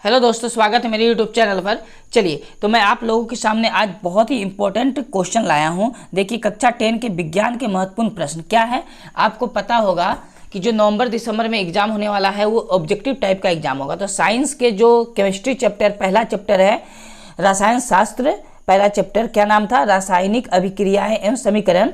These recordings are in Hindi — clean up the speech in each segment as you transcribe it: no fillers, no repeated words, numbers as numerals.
हेलो दोस्तों, स्वागत है मेरे यूट्यूब चैनल पर। चलिए, तो मैं आप लोगों के सामने आज बहुत ही इंपॉर्टेंट क्वेश्चन लाया हूं। देखिए, कक्षा 10 के विज्ञान के महत्वपूर्ण प्रश्न क्या है। आपको पता होगा कि जो नवंबर दिसंबर में एग्जाम होने वाला है वो ऑब्जेक्टिव टाइप का एग्जाम होगा। तो साइंस के जो केमिस्ट्री चैप्टर पहला चैप्टर है रसायन शास्त्र, पहला चैप्टर क्या नाम था, रासायनिक अभिक्रियाएं एवं समीकरण।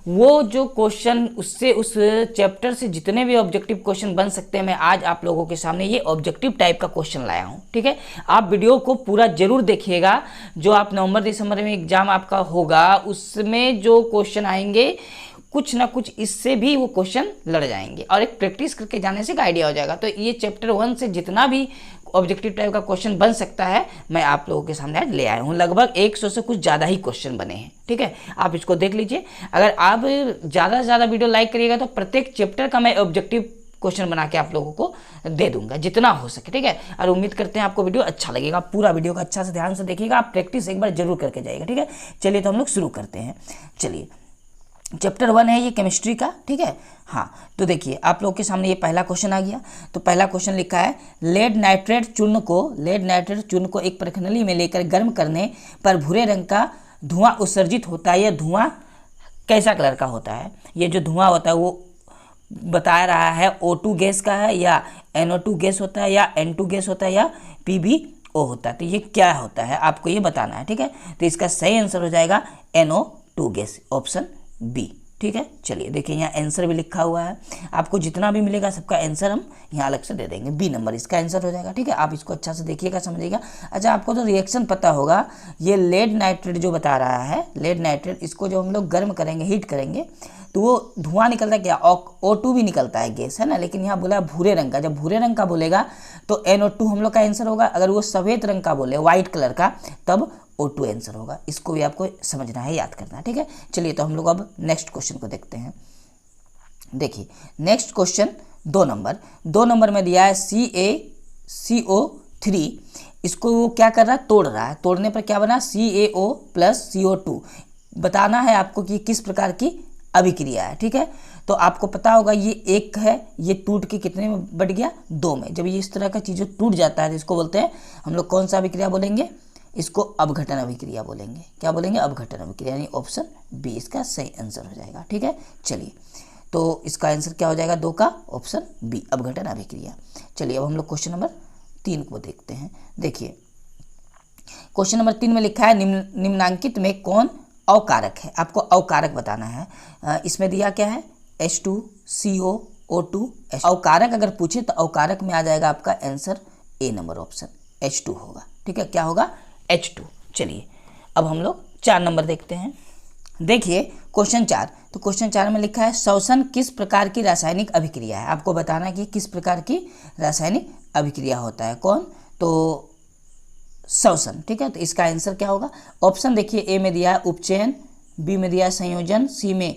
वो जो क्वेश्चन उससे उस चैप्टर से जितने भी ऑब्जेक्टिव क्वेश्चन बन सकते हैं, मैं आज आप लोगों के सामने ये ऑब्जेक्टिव टाइप का क्वेश्चन लाया हूँ। ठीक है, आप वीडियो को पूरा जरूर देखिएगा। जो आप नवंबर दिसंबर में एग्जाम आपका होगा उसमें जो क्वेश्चन आएंगे कुछ ना कुछ इससे भी वो क्वेश्चन लड़ जाएंगे और एक प्रैक्टिस करके जाने से आइडिया हो जाएगा। तो ये चैप्टर 1 से जितना भी ऑब्जेक्टिव टाइप का क्वेश्चन बन सकता है मैं आप लोगों के सामने आज ले आया हूँ। लगभग 100 से कुछ ज़्यादा ही क्वेश्चन बने हैं। ठीक है, आप इसको देख लीजिए। अगर आप ज़्यादा से ज़्यादा वीडियो लाइक करिएगा तो प्रत्येक चैप्टर का मैं ऑब्जेक्टिव क्वेश्चन बना के आप लोगों को दे दूंगा जितना हो सके। ठीक है, और उम्मीद करते हैं आपको वीडियो अच्छा लगेगा। पूरा वीडियो का अच्छा से ध्यान से देखिएगा, आप प्रैक्टिस एक बार जरूर करके जाइएगा। ठीक है, चलिए तो हम लोग शुरू करते हैं। चलिए, चैप्टर 1 है ये केमिस्ट्री का। ठीक है, हाँ, तो देखिए आप लोग के सामने ये पहला क्वेश्चन आ गया। तो पहला क्वेश्चन लिखा है, लेड नाइट्रेट चूर्ण को एक प्रखनली में लेकर गर्म करने पर भूरे रंग का धुआं उत्सर्जित होता है। यह धुआं कैसा कलर का होता है? ये जो धुआं होता है वो बता रहा है O2 गैस का है या NO2 गैस होता है या N2 गैस होता है या PbO होता है। तो ये क्या होता है आपको ये बताना है। ठीक है, तो इसका सही आंसर हो जाएगा NO2 गैस, ऑप्शन बी। ठीक है, चलिए देखिए यहाँ आंसर भी लिखा हुआ है। आपको जितना भी मिलेगा सबका आंसर हम यहाँ अलग से दे देंगे। बी नंबर इसका आंसर हो जाएगा। ठीक है, आप इसको अच्छा से देखिएगा, समझिएगा। अच्छा, आपको तो रिएक्शन पता होगा। ये लेड नाइट्रेट जो बता रहा है, लेड नाइट्रेट, इसको जो हम लोग गर्म करेंगे, हीट करेंगे तो वो धुआं निकलता है क्या, O2 भी निकलता है, गैस है ना। लेकिन यहाँ बोला भूरे रंग का। जब भूरे रंग का बोलेगा तो NO2 हम लोग का आंसर होगा। अगर वो सफ़ेद रंग का बोले, व्हाइट कलर का, तब O2 आंसर होगा। इसको भी आपको समझना है, याद करना है। ठीक है, चलिए तो हम लोग अब नेक्स्ट क्वेश्चन को देखते हैं। देखिए नेक्स्ट क्वेश्चन 2 नंबर में दिया है CaCO3। इसको वो क्या कर रहा है, तोड़ रहा है। तोड़ने पर क्या बना, CaO प्लस CO2। बताना है आपको कि किस प्रकार की अभिक्रिया है। ठीक है, तो आपको पता होगा ये एक है, ये टूट के कितने में बढ़ गया, 2 में। जब ये इस तरह का चीज़ टूट जाता है तो इसको बोलते हैं हम लोग कौन सा अभिक्रिया बोलेंगे, इसको अपघटन अभिक्रिया बोलेंगे। क्या बोलेंगे, अपघटन अभिक्रिया, यानी ऑप्शन बी इसका सही आंसर हो जाएगा। ठीक है, चलिए तो इसका आंसर क्या हो जाएगा, 2 का ऑप्शन बी, अपघटन अभिक्रिया। चलिए अब हम लोग क्वेश्चन नंबर 3 को देखते हैं। देखिए क्वेश्चन नंबर 3 में लिखा है, निम्नांकित में कौन अवकारक है। आपको अवकारक बताना है। इसमें दिया क्या है, H2CO O2। अवकारक अगर पूछे तो अवकारक में आ जाएगा आपका answer A number, option H2 होगा। ठीक है, क्या होगा, H2। चलिए अब हम लोग 4 नंबर देखते हैं। देखिए क्वेश्चन 4, तो क्वेश्चन 4 में लिखा है, श्वसन किस प्रकार की रासायनिक अभिक्रिया है। आपको बताना है कि किस प्रकार की रासायनिक अभिक्रिया होता है। कौन, तो श्वसन। ठीक है, तो इसका आंसर क्या होगा, ऑप्शन देखिए, ए में दिया है उपचयन, बी में दिया है संयोजन, सी में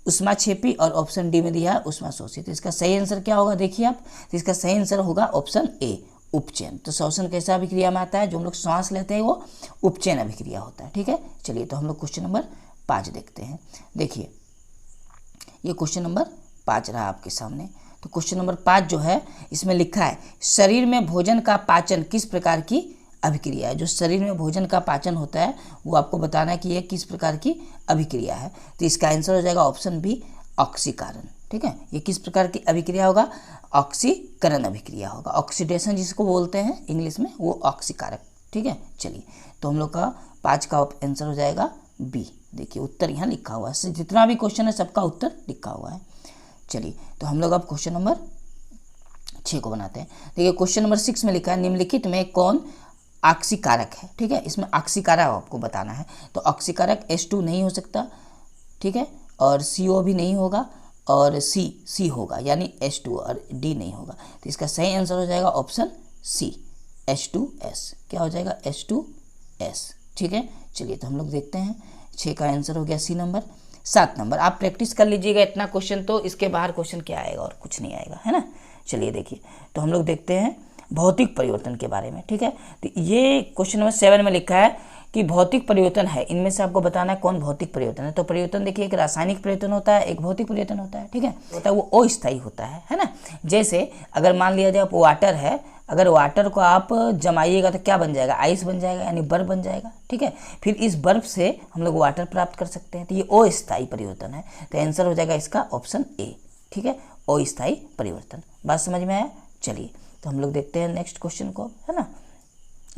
ऊष्माक्षेपी और ऑप्शन डी में दिया है ऊष्माशोषी। तो इसका सही आंसर क्या होगा, देखिए आप, तो इसका सही आंसर होगा ऑप्शन ए, उपचयन। तो श्वसन कैसा अभिक्रिया में आता है, जो हम लोग सांस लेते हैं वो उपचयन अभिक्रिया होता है। ठीक है, चलिए तो हम लोग क्वेश्चन नंबर 5 देखते हैं। देखिए ये क्वेश्चन नंबर 5 रहा आपके सामने। तो क्वेश्चन नंबर 5 जो है इसमें लिखा है, शरीर में भोजन का पाचन किस प्रकार की अभिक्रिया है। जो शरीर में भोजन का पाचन होता है वो आपको बताना है कि यह किस प्रकार की अभिक्रिया है। तो इसका आंसर हो जाएगा ऑप्शन बी, ऑक्सीकरण। ठीक है, ये किस प्रकार की अभिक्रिया होगा, ऑक्सीकरण अभिक्रिया होगा। ऑक्सीडेशन जिसको बोलते हैं इंग्लिश में, वो ऑक्सीकारक। ठीक है, चलिए तो हम लोग का 5 का आंसर हो जाएगा बी। देखिए उत्तर यहाँ लिखा हुआ है, जितना भी क्वेश्चन है सबका उत्तर लिखा हुआ है। चलिए तो हम लोग अब क्वेश्चन नंबर 6 को बनाते हैं। देखिए क्वेश्चन नंबर 6 में लिखा है, निम्नलिखित में कौन ऑक्सीकारक है। ठीक है, इसमें ऑक्सीकारक आपको बताना है। तो ऑक्सीकारक H2 नहीं हो सकता। ठीक है, और CO भी नहीं होगा और C होगा, यानी H2 और D नहीं होगा। तो इसका सही आंसर हो जाएगा ऑप्शन सी, H2S। क्या हो जाएगा, H2S। ठीक है, चलिए तो हम लोग देखते हैं। 6 का आंसर हो गया सी नंबर। 7 नंबर, आप प्रैक्टिस कर लीजिएगा इतना क्वेश्चन, तो इसके बाहर क्वेश्चन क्या आएगा, और कुछ नहीं आएगा, है ना। चलिए देखिए तो हम लोग देखते हैं भौतिक परिवर्तन के बारे में। ठीक है, तो ये क्वेश्चन नंबर 7 में लिखा है कि भौतिक परिवर्तन है, इनमें से आपको बताना है कौन भौतिक परिवर्तन है। तो परिवर्तन देखिए, एक रासायनिक परिवर्तन होता है, एक भौतिक परिवर्तन होता है, ठीक है। होता है वो अस्थायी होता है ना। जैसे अगर मान लिया जाए वाटर है, अगर वाटर को आप जमाइएगा तो क्या बन जाएगा, आइस बन जाएगा, यानी बर्फ बन जाएगा, ठीक है। फिर इस बर्फ से हम लोग वाटर प्राप्त कर सकते हैं, तो ये अस्थायी परिवर्तन है। तो आंसर हो जाएगा इसका ऑप्शन ए, ठीक है, अस्थायी परिवर्तन। बात समझ में आया? चलिए तो हम लोग देखते हैं नेक्स्ट क्वेश्चन को, है ना।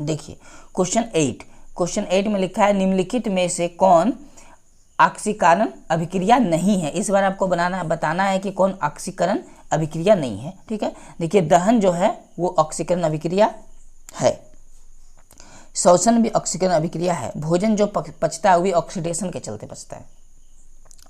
देखिए क्वेश्चन 8 में लिखा है निम्नलिखित में से कौन ऑक्सीकरण अभिक्रिया नहीं है। इस बार आपको बताना है कि कौन ऑक्सीकरण अभिक्रिया नहीं है, ठीक है। देखिए दहन जो है वो ऑक्सीकरण अभिक्रिया है, श्वसन भी ऑक्सीकरण अभिक्रिया है, भोजन जो पचता है वो भी ऑक्सीडेशन के चलते पचता है,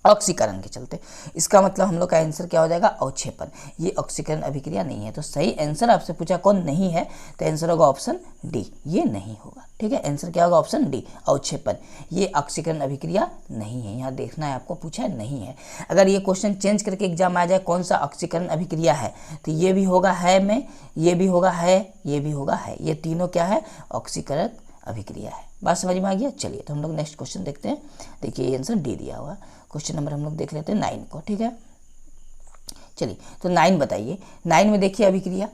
ऑक्सीकरण के चलते। इसका मतलब हम लोग का आंसर क्या हो जाएगा, अवक्षेपण। ये ऑक्सीकरण अभिक्रिया नहीं है। तो सही आंसर आपसे पूछा कौन नहीं है, तो आंसर होगा ऑप्शन डी, ये नहीं होगा, ठीक है। आंसर क्या होगा, ऑप्शन डी, अवक्षेपण। ये ऑक्सीकरण अभिक्रिया नहीं है, यहाँ देखना है आपको, पूछा है नहीं है। अगर ये क्वेश्चन चेंज करके एग्जाम आ जाए कौन सा ऑक्सीकरण अभिक्रिया है, तो ये भी होगा है में, ये भी होगा है, ये भी होगा है, ये तीनों क्या है, ऑक्सीकरण अभिक्रिया है। बात समझ में आ गया? चलिए तो हम लोग नेक्स्ट क्वेश्चन देखते हैं। देखिए ये आंसर डी दिया हुआ। क्वेश्चन नंबर हम लोग देख लेते हैं 9 को, ठीक है। चलिए तो 9 बताइए। 9 में देखिए अभिक्रिया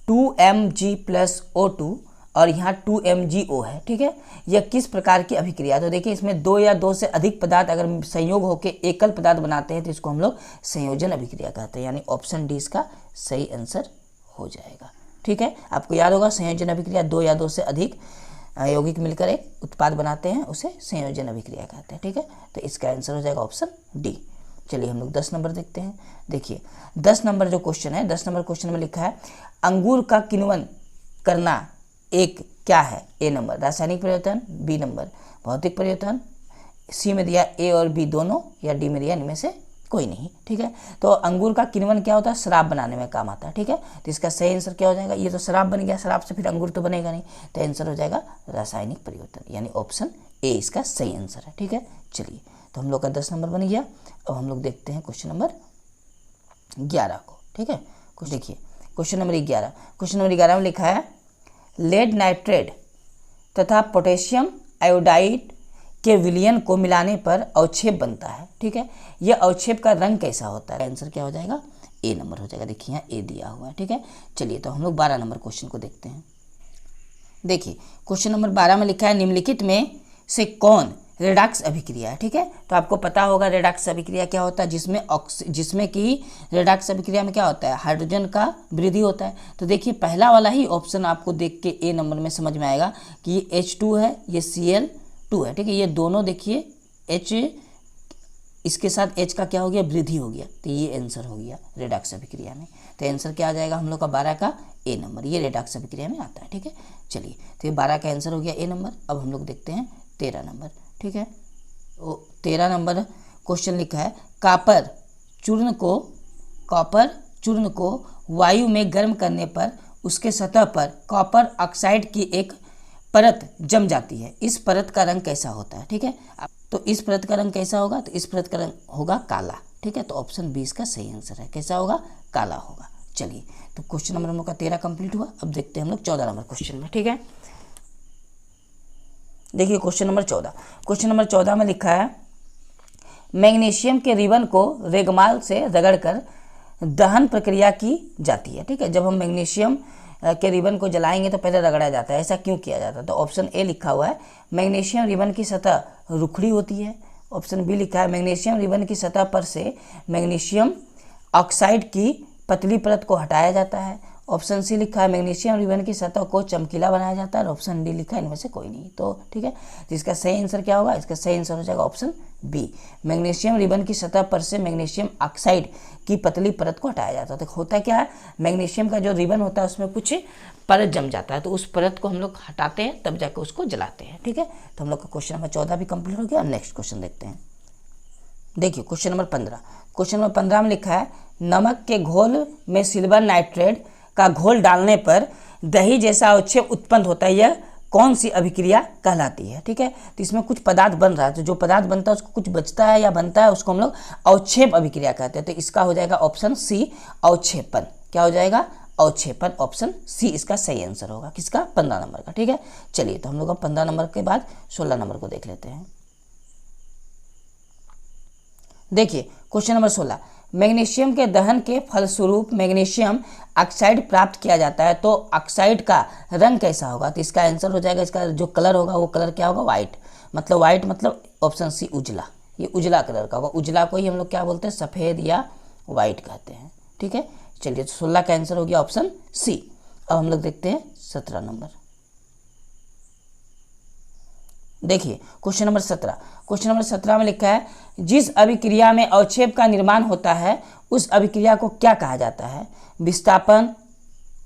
2Mg+O2 और यहाँ 2MgO है, ठीक है। यह किस प्रकार की अभिक्रिया? तो देखिए इसमें 2 या 2 से अधिक पदार्थ अगर संयोग होकर एकल पदार्थ बनाते हैं तो इसको हम लोग संयोजन अभिक्रिया कहते हैं, यानी ऑप्शन डी इसका सही आंसर हो जाएगा, ठीक है। आपको याद होगा संयोजन अभिक्रिया 2 या 2 से अधिक यौगिक मिलकर एक उत्पाद बनाते हैं, उसे संयोजन अभिक्रिया कहते हैं, ठीक है। तो इसका आंसर हो जाएगा ऑप्शन डी। चलिए हम लोग 10 नंबर देखते हैं। देखिए 10 नंबर जो क्वेश्चन है, 10 नंबर क्वेश्चन में लिखा है अंगूर का किण्वन करना एक क्या है। ए नंबर रासायनिक परिवर्तन, बी नंबर भौतिक परिवर्तन, सी में दिया ए और बी दोनों, या डी में दिया इनमें से कोई नहीं, ठीक है। तो अंगूर का किण्वन क्या होता है, शराब बनाने में काम आता है, ठीक है। तो इसका सही आंसर क्या हो जाएगा, ये तो शराब बन गया, शराब से फिर अंगूर तो बनेगा नहीं, तो आंसर हो जाएगा रासायनिक परिवर्तन, यानी ऑप्शन ए इसका सही आंसर है, ठीक है। चलिए तो हम लोग का 10 नंबर बन गया। अब हम लोग देखते हैं क्वेश्चन नंबर 11 को, ठीक है। देखिए क्वेश्चन नंबर 11, क्वेश्चन नंबर 11 में लिखा है लेड नाइट्रेट तथा पोटेशियम आयोडाइड के विलयन को मिलाने पर अवक्षेप बनता है, ठीक है। यह अवक्षेप का रंग कैसा होता है? आंसर क्या हो जाएगा, ए नंबर हो जाएगा। देखिए यहाँ ए दिया हुआ है, ठीक है। चलिए तो हम लोग 12 नंबर क्वेश्चन को देखते हैं। देखिए क्वेश्चन नंबर 12 में लिखा है निम्नलिखित में से कौन रेडॉक्स अभिक्रिया है, ठीक है। तो आपको पता होगा रेडॉक्स अभिक्रिया क्या होता है, जिसमें कि रेडॉक्स अभिक्रिया में क्या होता है, हाइड्रोजन का वृद्धि होता है। तो देखिए पहला वाला ही ऑप्शन आपको देख के ए नंबर में समझ में आएगा कि ये H2 है, ये Cl2 है, ठीक है। ये दोनों देखिए H, इसके साथ H का क्या हो गया, वृद्धि हो गया, तो ये आंसर हो गया रेडॉक्स अभिक्रिया में। तो आंसर क्या आ जाएगा हम लोग का 12 का ए नंबर, ये रेडॉक्स अभिक्रिया में आता है, ठीक है। चलिए तो ये 12 का आंसर हो गया ए नंबर। अब हम लोग देखते हैं 13 नंबर, ठीक है। तो 13 नंबर क्वेश्चन लिखा है कॉपर चूर्ण को वायु में गर्म करने पर उसके सतह पर कॉपर ऑक्साइड की एक परत जम जाती है, इस परत का रंग कैसा होता है, ठीक है। तो इस परत का रंग कैसा होगा, तो इस परत का रंग होगा काला, ठीक है। तो ऑप्शन बी इसका सही आंसर है, कैसा होगा, काला होगा। चलिए तो क्वेश्चन नंबर हम लोग का 13 कंप्लीट हुआ। अब देखते हैं हम लोग 14 नंबर क्वेश्चन में, ठीक है। देखिए क्वेश्चन नंबर 14 में लिखा है मैग्नीशियम के रिबन को रेगमाल से रगड़कर दहन प्रक्रिया की जाती है, ठीक है। जब हम मैग्नीशियम के रिबन को जलाएंगे तो पहले रगड़ा जाता है, ऐसा क्यों किया जाता है? तो ऑप्शन ए लिखा हुआ है मैग्नीशियम रिबन की सतह रुखड़ी होती है। ऑप्शन बी लिखा है मैग्नीशियम रिबन की सतह पर से मैग्नीशियम ऑक्साइड की पतली परत को हटाया जाता है। ऑप्शन सी लिखा है मैग्नीशियम रिबन की सतह को चमकीला बनाया जाता है। और ऑप्शन डी लिखा है इनमें से कोई नहीं, तो ठीक है। तो इसका सही आंसर क्या होगा, इसका सही आंसर हो जाएगा ऑप्शन बी, मैग्नीशियम रिबन की सतह पर से मैग्नीशियम ऑक्साइड की पतली परत को हटाया जाता है। तो होता क्या है, मैग्नीशियम का जो रिबन होता है उसमें कुछ परत जम जाता है, तो उस परत को हम लोग हटाते हैं तब जाकर उसको जलाते हैं, ठीक है। तो हम लोग का क्वेश्चन नंबर 14 भी कंप्लीट हो गया। अब नेक्स्ट क्वेश्चन देखते हैं। देखिए क्वेश्चन नंबर 15 में लिखा है नमक के घोल में सिल्वर नाइट्रेट का घोल डालने पर दही जैसा अवक्षेप उत्पन्न होता है, यह कौन सी अभिक्रिया कहलाती है, ठीक है। तो इसमें कुछ पदार्थ बन रहा है, तो जो पदार्थ बनता है उसको कुछ बचता है या बनता है उसको हम लोग अवक्षेप अभिक्रिया कहते हैं। तो इसका हो जाएगा ऑप्शन सी, अवक्षेपन। क्या हो जाएगा, अवक्षेपण, ऑप्शन सी इसका सही आंसर होगा। किसका? 15 नंबर का। ठीक है, चलिए तो हम लोग अब 15 नंबर के बाद 16 नंबर को देख लेते हैं। देखिए क्वेश्चन नंबर 16, मैग्नीशियम के दहन के फलस्वरूप मैग्नीशियम ऑक्साइड प्राप्त किया जाता है, तो ऑक्साइड का रंग कैसा होगा? तो इसका आंसर हो जाएगा, इसका जो कलर होगा वो कलर क्या होगा? व्हाइट। मतलब व्हाइट मतलब ऑप्शन सी उजला, ये उजला कलर का होगा। उजला को ही हम लोग क्या बोलते हैं? सफ़ेद या व्हाइट कहते हैं। ठीक है, चलिए तो 16 का आंसर हो गया ऑप्शन सी। अब हम लोग देखते हैं 17 नंबर। देखिए क्वेश्चन नंबर 17, क्वेश्चन नंबर 17 में लिखा है जिस अभिक्रिया में अवक्षेप का निर्माण होता है उस अभिक्रिया को क्या कहा जाता है? विस्थापन,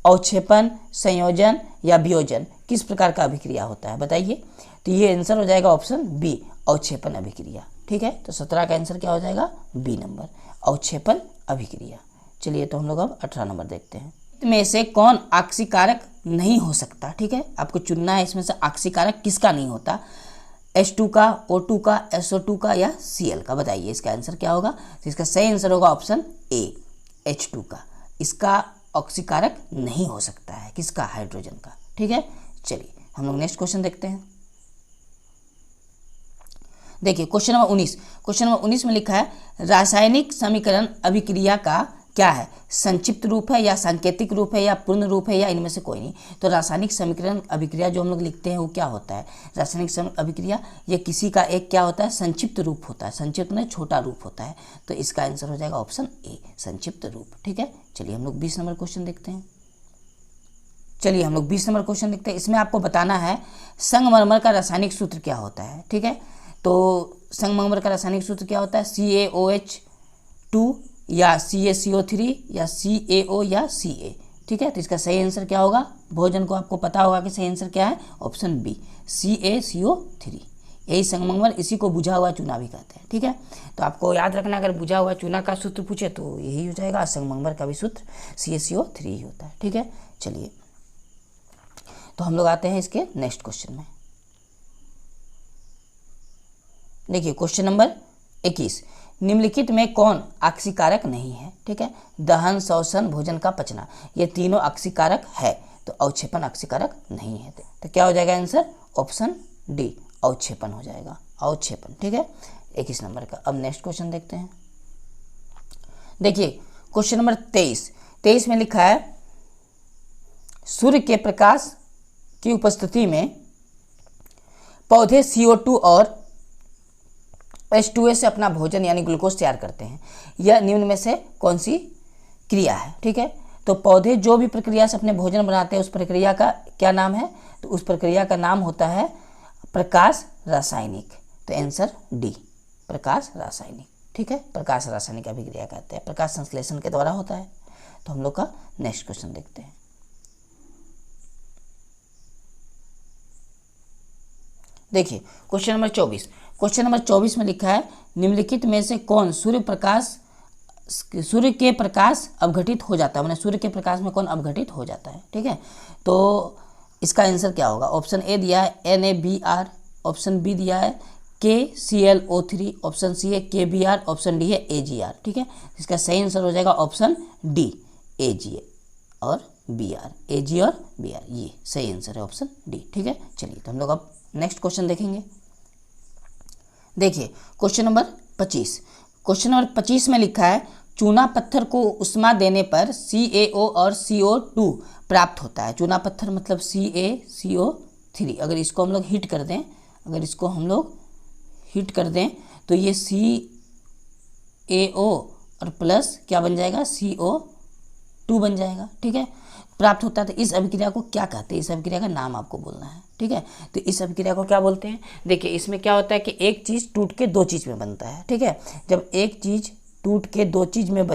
अवक्षेपण, संयोजन या वियोजन? किस प्रकार का अभिक्रिया होता है बताइए? तो ये आंसर हो जाएगा ऑप्शन बी, अवक्षेपण अभिक्रिया। ठीक है, तो 17 का आंसर क्या हो जाएगा? बी नंबर, अवक्षेपण अभिक्रिया। चलिए तो हम लोग अब 18 नंबर देखते हैं। में से कौन आक्सीकारक नहीं हो सकता? ठीक है, आपको चुनना है इसमें से आक्सीकारक किसका नहीं होता? H2 का, O2 का, SO2 का या Cl का? बताइए इसका आंसर क्या होगा? तो इसका सही आंसर होगा ऑप्शन ए, H2 का। इसका ऑक्सीकारक नहीं हो सकता है। किसका? हाइड्रोजन का। ठीक है, चलिए हम लोग नेक्स्ट क्वेश्चन देखते हैं। देखिए क्वेश्चन नंबर 19, क्वेश्चन नंबर 19 में लिखा है रासायनिक समीकरण अभिक्रिया का क्या है? संक्षिप्त रूप है या सांकेतिक रूप है या पूर्ण रूप है या इनमें से कोई नहीं? तो रासायनिक समीकरण अभिक्रिया जो हम लोग लिखते हैं वो क्या होता है? रासायनिक अभिक्रिया ये किसी का एक क्या होता है? संक्षिप्त रूप होता है। संक्षिप्त में छोटा रूप होता है, तो इसका आंसर हो जाएगा ऑप्शन ए, संक्षिप्त रूप। ठीक है, चलिए हम लोग 20 नंबर क्वेश्चन देखते हैं। चलिए हम लोग 20 नंबर क्वेश्चन देखते हैं। इसमें आपको बताना है संगमरमर का रासायनिक सूत्र क्या होता है। ठीक है, तो संगमरमर का रासायनिक सूत्र क्या होता है? CaOH2 या CaCO3 या CaO या Ca। ठीक है, तो इसका सही आंसर क्या होगा? भोजन को आपको पता होगा कि सही आंसर क्या है? Option B, CaCO3। यही संगमरमर, इसी को बुझा हुआ चूना भी कहते हैं। ठीक है, तो आपको याद रखना, अगर बुझा हुआ चूना का सूत्र पूछे तो यही हो जाएगा। संगमरमर का भी सूत्र CaCO3 ही होता है। ठीक है, चलिए तो हम लोग आते हैं इसके नेक्स्ट क्वेश्चन में। देखिए क्वेश्चन नंबर 21, निम्नलिखित में कौन आक्सीकारक नहीं है? ठीक है, दहन, श्वसन, भोजन का पचना, ये तीनों आक्सीकारक है, तो अवक्षेपण आक्सीकारक नहीं है। तो क्या हो जाएगा आंसर? ऑप्शन डी, अवक्षेपण हो जाएगा, अवक्षेपण। ठीक है, 21 नंबर का। अब नेक्स्ट क्वेश्चन देखते हैं। देखिए क्वेश्चन नंबर 23 में लिखा है सूर्य के प्रकाश की उपस्थिति में पौधे CO2 और H2A से अपना भोजन यानी ग्लूकोज तैयार करते हैं। यह निम्न में से कौन सी क्रिया है? ठीक है, तो पौधे जो भी प्रक्रिया से अपने भोजन बनाते हैं उस प्रक्रिया का क्या नाम है? तो उस प्रक्रिया का नाम होता है प्रकाश रासायनिक। तो आंसर डी, प्रकाश रासायनिक। ठीक है, प्रकाश रासायनिक अभिक्रिया कहते हैं, प्रकाश संश्लेषण के द्वारा होता है। तो हम लोग का नेक्स्ट क्वेश्चन देखते हैं। देखिए क्वेश्चन नंबर 24, क्वेश्चन नंबर 24 में लिखा है निम्नलिखित में से कौन सूर्य के प्रकाश अवघटित हो जाता है? मैंने सूर्य के प्रकाश में कौन अवघटित हो जाता है? ठीक है, तो इसका आंसर क्या होगा? ऑप्शन ए दिया है NaBr, ऑप्शन बी दिया है KClO3, ऑप्शन सी है KBr, ऑप्शन डी है AgR। ठीक है, इसका सही आंसर हो जाएगा ऑप्शन डी, Ag और Br, Ag और Br, ये सही आंसर है ऑप्शन डी। ठीक है, चलिए तो हम लोग अब नेक्स्ट क्वेश्चन देखेंगे। देखिए क्वेश्चन नंबर 25, क्वेश्चन नंबर 25 में लिखा है चूना पत्थर को उष्मा देने पर CaO और CO2 प्राप्त होता है। चूना पत्थर मतलब CaCO3, अगर इसको हम लोग हीट कर दें, तो ये CaO और प्लस क्या बन जाएगा? CO2 बन जाएगा। ठीक है, प्राप्त होता है। तो इस अभिक्रिया को क्या कहते हैं? इस अभिक्रिया का नाम आपको बोलना है। ठीक है, तो इस अभिक्रिया को क्या बोलते हैं? देखिए इसमें क्या होता है कि एक चीज़ टूट के दो चीज़ में बनता है। ठीक है, जब एक चीज़ टूट के दो चीज़ में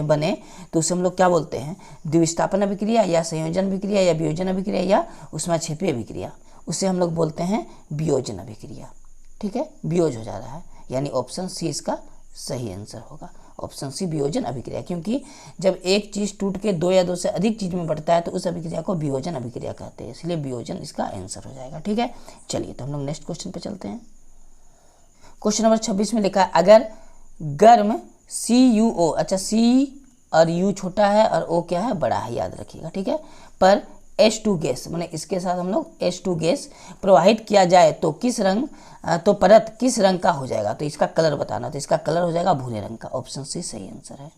बने तो उसे हम लोग क्या बोलते हैं? द्विविस्थापन अभिक्रिया या संयोजन अभिक्रिया या वियोजन अभिक्रिया या ऊष्माक्षेपीय अभिक्रिया, उसे हम लोग बोलते हैं वियोजन अभिक्रिया। ठीक है, वियोज हो जा रहा है, यानी ऑप्शन सी इसका सही आंसर होगा, ऑप्शन सी वियोजन अभिक्रिया। क्योंकि जब एक चीज़ टूट के दो या दो से अधिक चीज़ में बढ़ता है तो उस अभिक्रिया को वियोजन अभिक्रिया कहते हैं, इसलिए वियोजन इसका आंसर हो जाएगा। ठीक है, चलिए तो हम लोग नेक्स्ट क्वेश्चन पे चलते हैं। क्वेश्चन नंबर 26 में लिखा है अगर गर्म CuO, अच्छा और U छोटा है और O क्या है, बड़ा है, याद रखिएगा, ठीक है। पर H2 गैस मैंने इसके साथ हम लोग H2 गैस प्रवाहित किया जाए तो किस रंग, तो परत किस रंग का हो जाएगा, तो इसका कलर बताना, तो इसका कलर हो जाएगा भूरे रंग का। ऑप्शन सी सही आंसर है।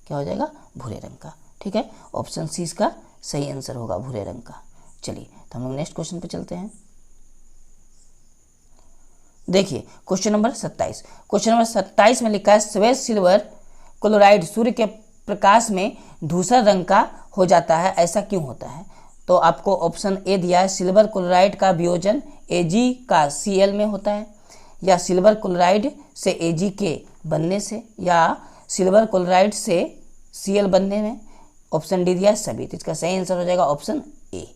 क्या हो जाएगा, भूरे रंग का, ठीक है। ऑप्शन सी इसका सही आंसर होगा, भूरे रंग का। चलिए तो हम लोग नेक्स्ट क्वेश्चन पे चलते हैं। देखिए क्वेश्चन नंबर 27। क्वेश्चन नंबर 27 में लिखा है श्वेत सिल्वर क्लोराइड सूर्य के प्रकाश में धूसर रंग का हो जाता है, ऐसा क्यों होता है। तो आपको ऑप्शन ए दिया है, सिल्वर क्लोराइड का वियोजन Ag का Cl में होता है, या सिल्वर क्लोराइड से Ag के बनने से, या सिल्वर क्लोराइड से Cl बनने में। ऑप्शन डी दिया है सभी। तो इसका सही आंसर हो जाएगा ऑप्शन ए,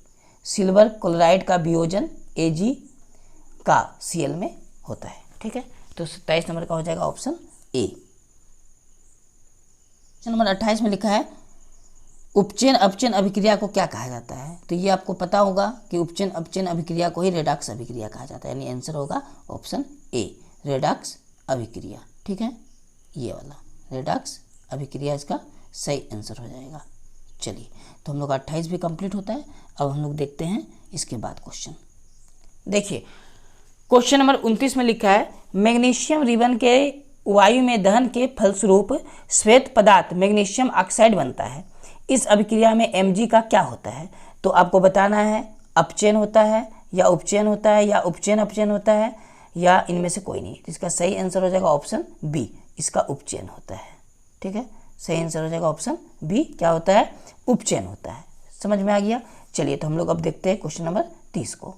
सिल्वर क्लोराइड का वियोजन Ag का Cl में होता है, ठीक है। तो 27 नंबर का हो जाएगा ऑप्शन ए। क्वेश्चन नंबर 28 में लिखा है उपचयन अपचयन अभिक्रिया को क्या कहा जाता है। तो ये आपको पता होगा कि उपचयन अपचयन अभिक्रिया को ही रेडॉक्स अभिक्रिया कहा जाता है, यानी आंसर होगा ऑप्शन ए, रेडॉक्स अभिक्रिया, ठीक है। ये वाला रेडॉक्स अभिक्रिया इसका सही आंसर हो जाएगा। चलिए तो हम लोग 28 भी कंप्लीट होता है। अब हम लोग देखते हैं इसके बाद क्वेश्चन। देखिए क्वेश्चन नंबर 29 में लिखा है मैग्नीशियम रिबन के वायु में दहन के फलस्वरूप श्वेत पदार्थ मैग्नीशियम ऑक्साइड बनता है। इस अभिक्रिया में Mg का क्या होता है। तो आपको बताना है अपचयन होता है या उपचयन होता है या उपचयन अपचयन होता है या इनमें से कोई नहीं। तो इसका सही आंसर हो जाएगा ऑप्शन बी, इसका उपचयन होता है, ठीक है। सही आंसर हो जाएगा ऑप्शन बी, क्या होता है, उपचयन होता है। समझ में आ गया। चलिए तो हम लोग अब देखते हैं क्वेश्चन नंबर 30 को।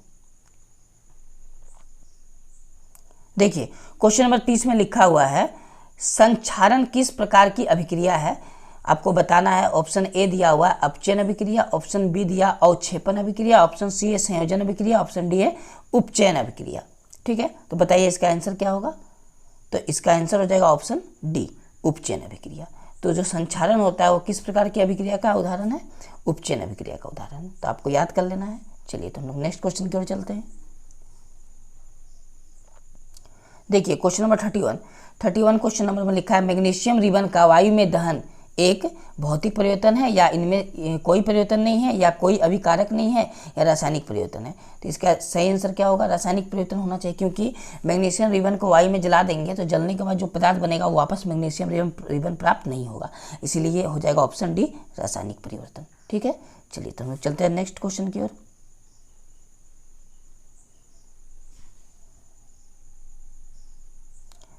देखिए क्वेश्चन नंबर 30 में लिखा हुआ है संक्षारण किस प्रकार की अभिक्रिया है। आपको बताना है। ऑप्शन ए दिया हुआ है अपचयन अभिक्रिया, ऑप्शन बी दिया अवक्षेपण अभिक्रिया, ऑप्शन सी है संयोजन अभिक्रिया, ऑप्शन डी है उपचयन अभिक्रिया, ठीक है। तो बताइए इसका आंसर क्या होगा। तो इसका आंसर हो जाएगा ऑप्शन डी, उपचयन अभिक्रिया। तो जो संक्षारण होता है वो किस प्रकार की अभिक्रिया का उदाहरण है, उपचयन अभिक्रिया का उदाहरण है। तो आपको याद कर लेना है। चलिए तो हम लोग नेक्स्ट क्वेश्चन की ओर चलते हैं। देखिए क्वेश्चन नंबर 31 क्वेश्चन नंबर में लिखा है मैग्नीशियम रिबन का वायु में दहन एक भौतिक परिवर्तन है या इनमें कोई परिवर्तन नहीं है या कोई अभिकारक नहीं है या रासायनिक परिवर्तन है। तो इसका सही आंसर क्या होगा, रासायनिक परिवर्तन होना चाहिए, क्योंकि मैग्नीशियम रिबन को वायु में जला देंगे तो जलने के बाद जो पदार्थ बनेगा वो वापस मैग्नीशियम रिबन प्राप्त नहीं होगा, इसीलिए हो जाएगा ऑप्शन डी, रासायनिक परिवर्तन, ठीक है। चलिए तो हम लोग चलते हैं नेक्स्ट क्वेश्चन की ओर।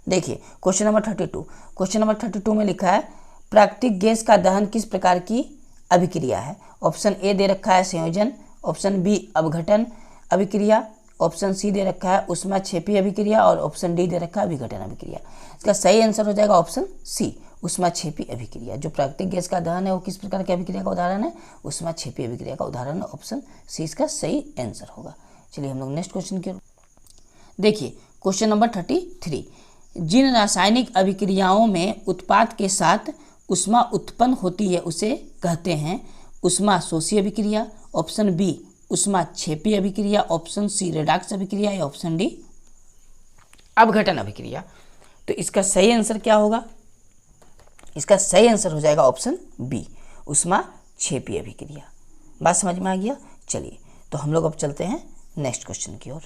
देखिए क्वेश्चन नंबर 32 में लिखा है प्राकृतिक गैस का दहन किस प्रकार की अभिक्रिया है। ऑप्शन ए दे रखा है संयोजन, ऑप्शन बी अपघटन अभिक्रिया, ऑप्शन सी दे रखा है ऊष्माक्षेपी अभिक्रिया और ऑप्शन डी दे रखा है विघटन अभिक्रिया। इसका सही आंसर हो जाएगा ऑप्शन सी, ऊष्माक्षेपी अभिक्रिया। जो प्राकृतिक गैस का दहन है वो किस प्रकार की अभिक्रिया का उदाहरण है, ऊष्माक्षेपी अभिक्रिया का उदाहरण है। ऑप्शन सी इसका सही आंसर होगा। चलिए हम लोग नेक्स्ट क्वेश्चन की ओर। देखिए क्वेश्चन नंबर 33 जिन रासायनिक अभिक्रियाओं में उत्पाद के साथ ऊष्मा उत्पन्न होती है उसे कहते हैं ऊष्मा शोषी अभिक्रिया, ऑप्शन बी ऊष्माक्षेपी अभिक्रिया, ऑप्शन सी रेडॉक्स अभिक्रिया या ऑप्शन डी अपघटन अभिक्रिया। तो इसका सही आंसर क्या होगा, इसका सही आंसर हो जाएगा ऑप्शन बी, ऊष्माक्षेपी अभिक्रिया। बात समझ में आ गया। चलिए तो हम लोग अब चलते हैं नेक्स्ट क्वेश्चन की ओर।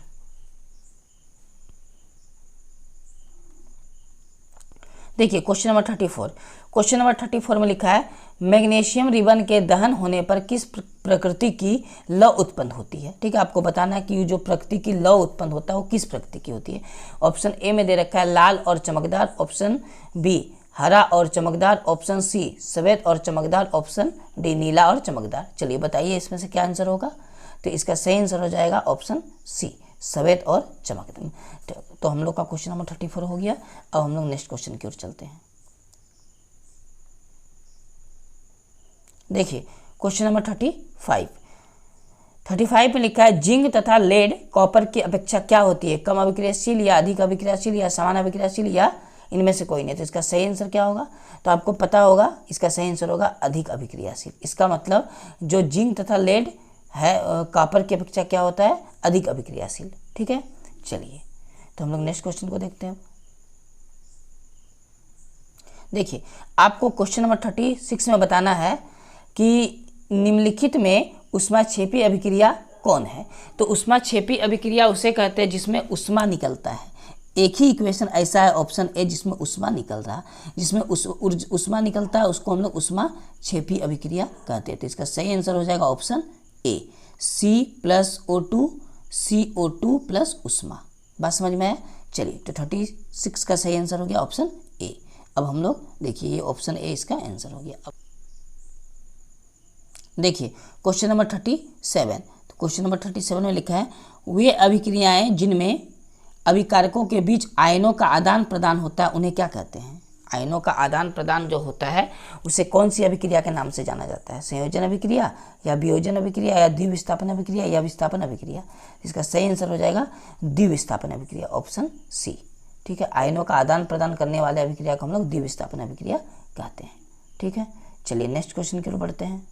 देखिए क्वेश्चन नंबर 34 में लिखा है मैग्नीशियम रिबन के दहन होने पर किस प्रकृति की लौ उत्पन्न होती है। ठीक है, आपको बताना है कि जो प्रकृति की लौ उत्पन्न होता है वो किस प्रकृति की होती है। ऑप्शन ए में दे रखा है लाल और चमकदार, ऑप्शन बी हरा और चमकदार, ऑप्शन सी सफेद और चमकदार, ऑप्शन डी नीला और चमकदार। चलिए बताइए इसमें से क्या आंसर होगा। तो इसका सही आंसर हो जाएगा ऑप्शन सी सफेद और चमकदार। तो हम लोग का क्वेश्चन नंबर 34 हो गया। अब हम लोग नेक्स्ट क्वेश्चन की ओर चलते हैं। देखिए क्वेश्चन नंबर 35 में लिखा है जिंक तथा लेड कॉपर की अपेक्षा क्या होती है, कम अभिक्रियाशील या अधिक अभिक्रियाशील या समान अभिक्रियाशील या इनमें से कोई नहीं। तो इसका सही आंसर क्या होगा, तो आपको पता होगा इसका सही आंसर होगा अधिक अभिक्रियाशील। इसका मतलब जो जिंक तथा लेड है कॉपर की अपेक्षा क्या होता है, अधिक अभिक्रियाशील। ठीक है, चलिए तो हम लोग नेक्स्ट क्वेश्चन को देखते हैं। देखिए आपको क्वेश्चन नंबर 36 में बताना है कि निम्नलिखित में ऊष्माक्षेपी अभिक्रिया कौन है। तो ऊष्माक्षेपी अभिक्रिया उसे कहते हैं जिसमें ऊष्मा निकलता है। एक ही इक्वेशन ऐसा है ऑप्शन ए जिसमें ऊष्मा निकल रहा, जिसमें ऊष्मा निकलता है उसको हम लोग ऊष्माक्षेपी अभिक्रिया कहते हैं। तो इसका सही आंसर हो जाएगा option A, C+O2 CO2 plus ऊष्मा। बात समझ में आया? चलिए तो 36 का सही आंसर हो गया ऑप्शन ए। अब हम लोग देखिए ये ऑप्शन ए इसका आंसर हो गया। अब देखिए क्वेश्चन नंबर 37। तो क्वेश्चन नंबर 37 में लिखा है वे अभिक्रियाएं जिनमें अभिकारकों के बीच आयनों का आदान प्रदान होता है उन्हें क्या कहते हैं। आयनों का आदान प्रदान जो होता है उसे कौन सी अभिक्रिया के नाम से जाना जाता है? संयोजन अभिक्रिया या वियोजन अभिक्रिया या द्विविस्थापन अभिक्रिया या विस्थापन अभिक्रिया? इसका सही आंसर हो जाएगा द्विविस्थापन अभिक्रिया, ऑप्शन सी। ठीक है, आयनों का आदान प्रदान करने वाले अभिक्रिया को हम लोग द्विविस्थापन अभिक्रिया कहते हैं। ठीक है, चलिए नेक्स्ट क्वेश्चन की ओर बढ़ते हैं।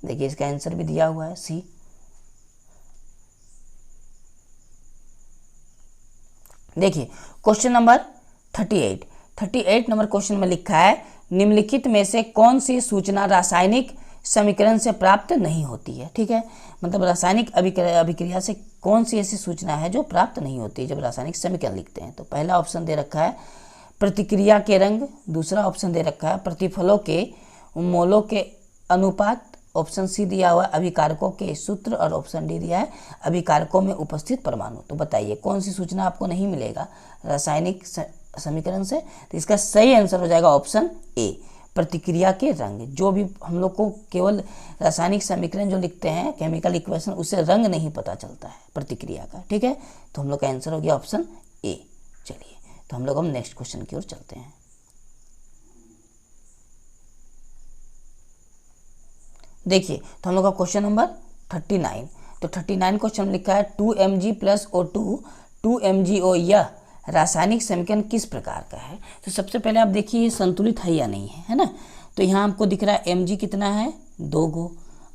देखिए इसका आंसर भी दिया हुआ है सी। देखिए क्वेश्चन नंबर 38 नंबर क्वेश्चन में लिखा है निम्नलिखित में से कौन सी सूचना रासायनिक समीकरण से प्राप्त नहीं होती है। ठीक है, मतलब रासायनिक अभिक्रिया से कौन सी ऐसी सूचना है जो प्राप्त नहीं होती जब रासायनिक समीकरण लिखते हैं। तो पहला ऑप्शन दे रखा है प्रतिक्रिया के रंग, दूसरा ऑप्शन दे रखा है प्रतिफलों के मोलों के अनुपात, ऑप्शन सी दिया हुआ अभिकारकों के सूत्र और ऑप्शन डी दिया है अभिकारकों में उपस्थित परमाणु। तो बताइए कौन सी सूचना आपको नहीं मिलेगा रासायनिक समीकरण से। तो इसका सही आंसर हो जाएगा ऑप्शन ए, प्रतिक्रिया के रंग। जो भी हम लोग को केवल रासायनिक समीकरण जो लिखते हैं केमिकल इक्वेशन, उससे रंग नहीं पता चलता है प्रतिक्रिया का। ठीक है, तो हम लोग का आंसर हो गया ऑप्शन ए। चलिए तो हम लोग हम नेक्स्ट क्वेश्चन की ओर चलते हैं। देखिए तो हम लोग का क्वेश्चन नंबर 39। तो 39 क्वेश्चन लिखा है 2Mg+O2 2MgO यह रासायनिक समीकरण किस प्रकार का है। तो सबसे पहले आप देखिए ये संतुलित है या नहीं है ना। तो यहाँ हमको दिख रहा है Mg कितना है 2 गो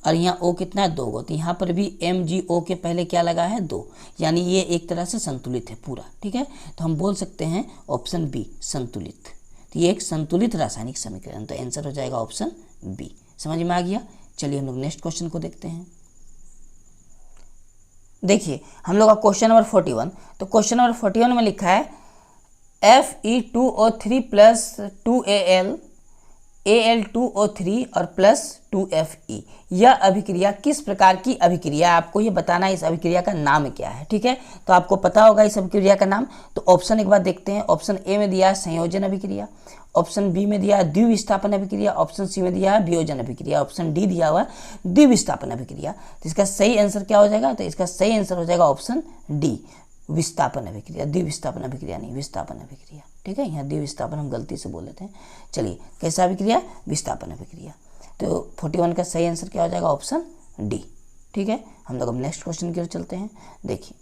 और यहाँ O कितना है 2 गो। तो यहाँ पर भी MgO के पहले क्या लगा है 2, यानी ये एक तरह से संतुलित है पूरा। ठीक है, तो हम बोल सकते हैं ऑप्शन बी संतुलित। तो ये एक संतुलित रासायनिक समीकरण, तो आंसर हो जाएगा ऑप्शन बी। समझ में आ गया? चलिए हम लोग नेक्स्ट क्वेश्चन को देखते हैं। देखिए हम लोग का क्वेश्चन नंबर 41। तो क्वेश्चन नंबर 41 में लिखा है Fe2O3 प्लस 2Al Al2O3 और प्लस 2Fe यह अभिक्रिया किस प्रकार की अभिक्रिया है, आपको ये बताना है। इस अभिक्रिया का नाम क्या है? ठीक है, तो आपको पता होगा इस अभिक्रिया का नाम। तो ऑप्शन एक बार देखते हैं। ऑप्शन ए में दिया है संयोजन अभिक्रिया, ऑप्शन बी में दिया है द्विविस्थापन अभिक्रिया, ऑप्शन सी में दिया है वियोजन अभिक्रिया, ऑप्शन डी दिया हुआ है द्विविस्थापन अभिक्रिया। तो इसका सही आंसर क्या हो जाएगा? तो इसका सही आंसर हो जाएगा ऑप्शन डी विस्थापन अभिक्रिया। द्विविस्थापन अभिक्रिया नहीं, विस्थापन अभिक्रिया। ठीक है, यहाँ द्विविस्थापन हम गलती से बोल लेते हैं। चलिए कैसा अभिक्रिया? विस्थापन अभिक्रिया। तो 41 का सही आंसर क्या हो जाएगा? Option D. ठीक है, हम लोग अब नेक्स्ट क्वेश्चन की ओर चलते हैं। देखिए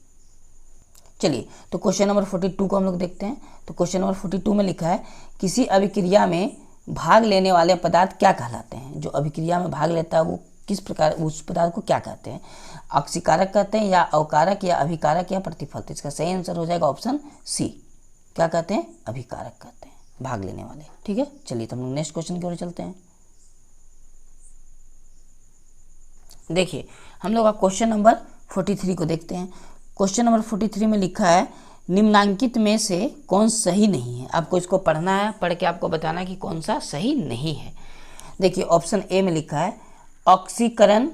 चलिए तो क्वेश्चन नंबर 42 को हम लोग देखते हैं। तो क्वेश्चन नंबर 42 में लिखा है किसी अभिक्रिया में भाग लेने वाले पदार्थ क्या कहलाते हैं। जो अभिक्रिया में भाग लेता है वो किस प्रकार, उस पदार्थ को क्या कहते हैं? अक्षीकारक कहते हैं या अवकारक या अभिकारक या प्रतिफल। तो इसका सही आंसर हो जाएगा ऑप्शन सी, क्या कहते हैं? अभिकारक कहते हैं, भाग लेने वाले। ठीक है, चलिए तो हम लोग नेक्स्ट क्वेश्चन की ओर चलते हैं। देखिए हम लोग का क्वेश्चन नंबर 43 को देखते हैं। क्वेश्चन नंबर 43 में लिखा है निम्नांकित में से कौन सही नहीं है। आपको इसको पढ़ना है, पढ़ के आपको बताना है कि कौन सा सही नहीं है। देखिए ऑप्शन ए में लिखा है ऑक्सीकरण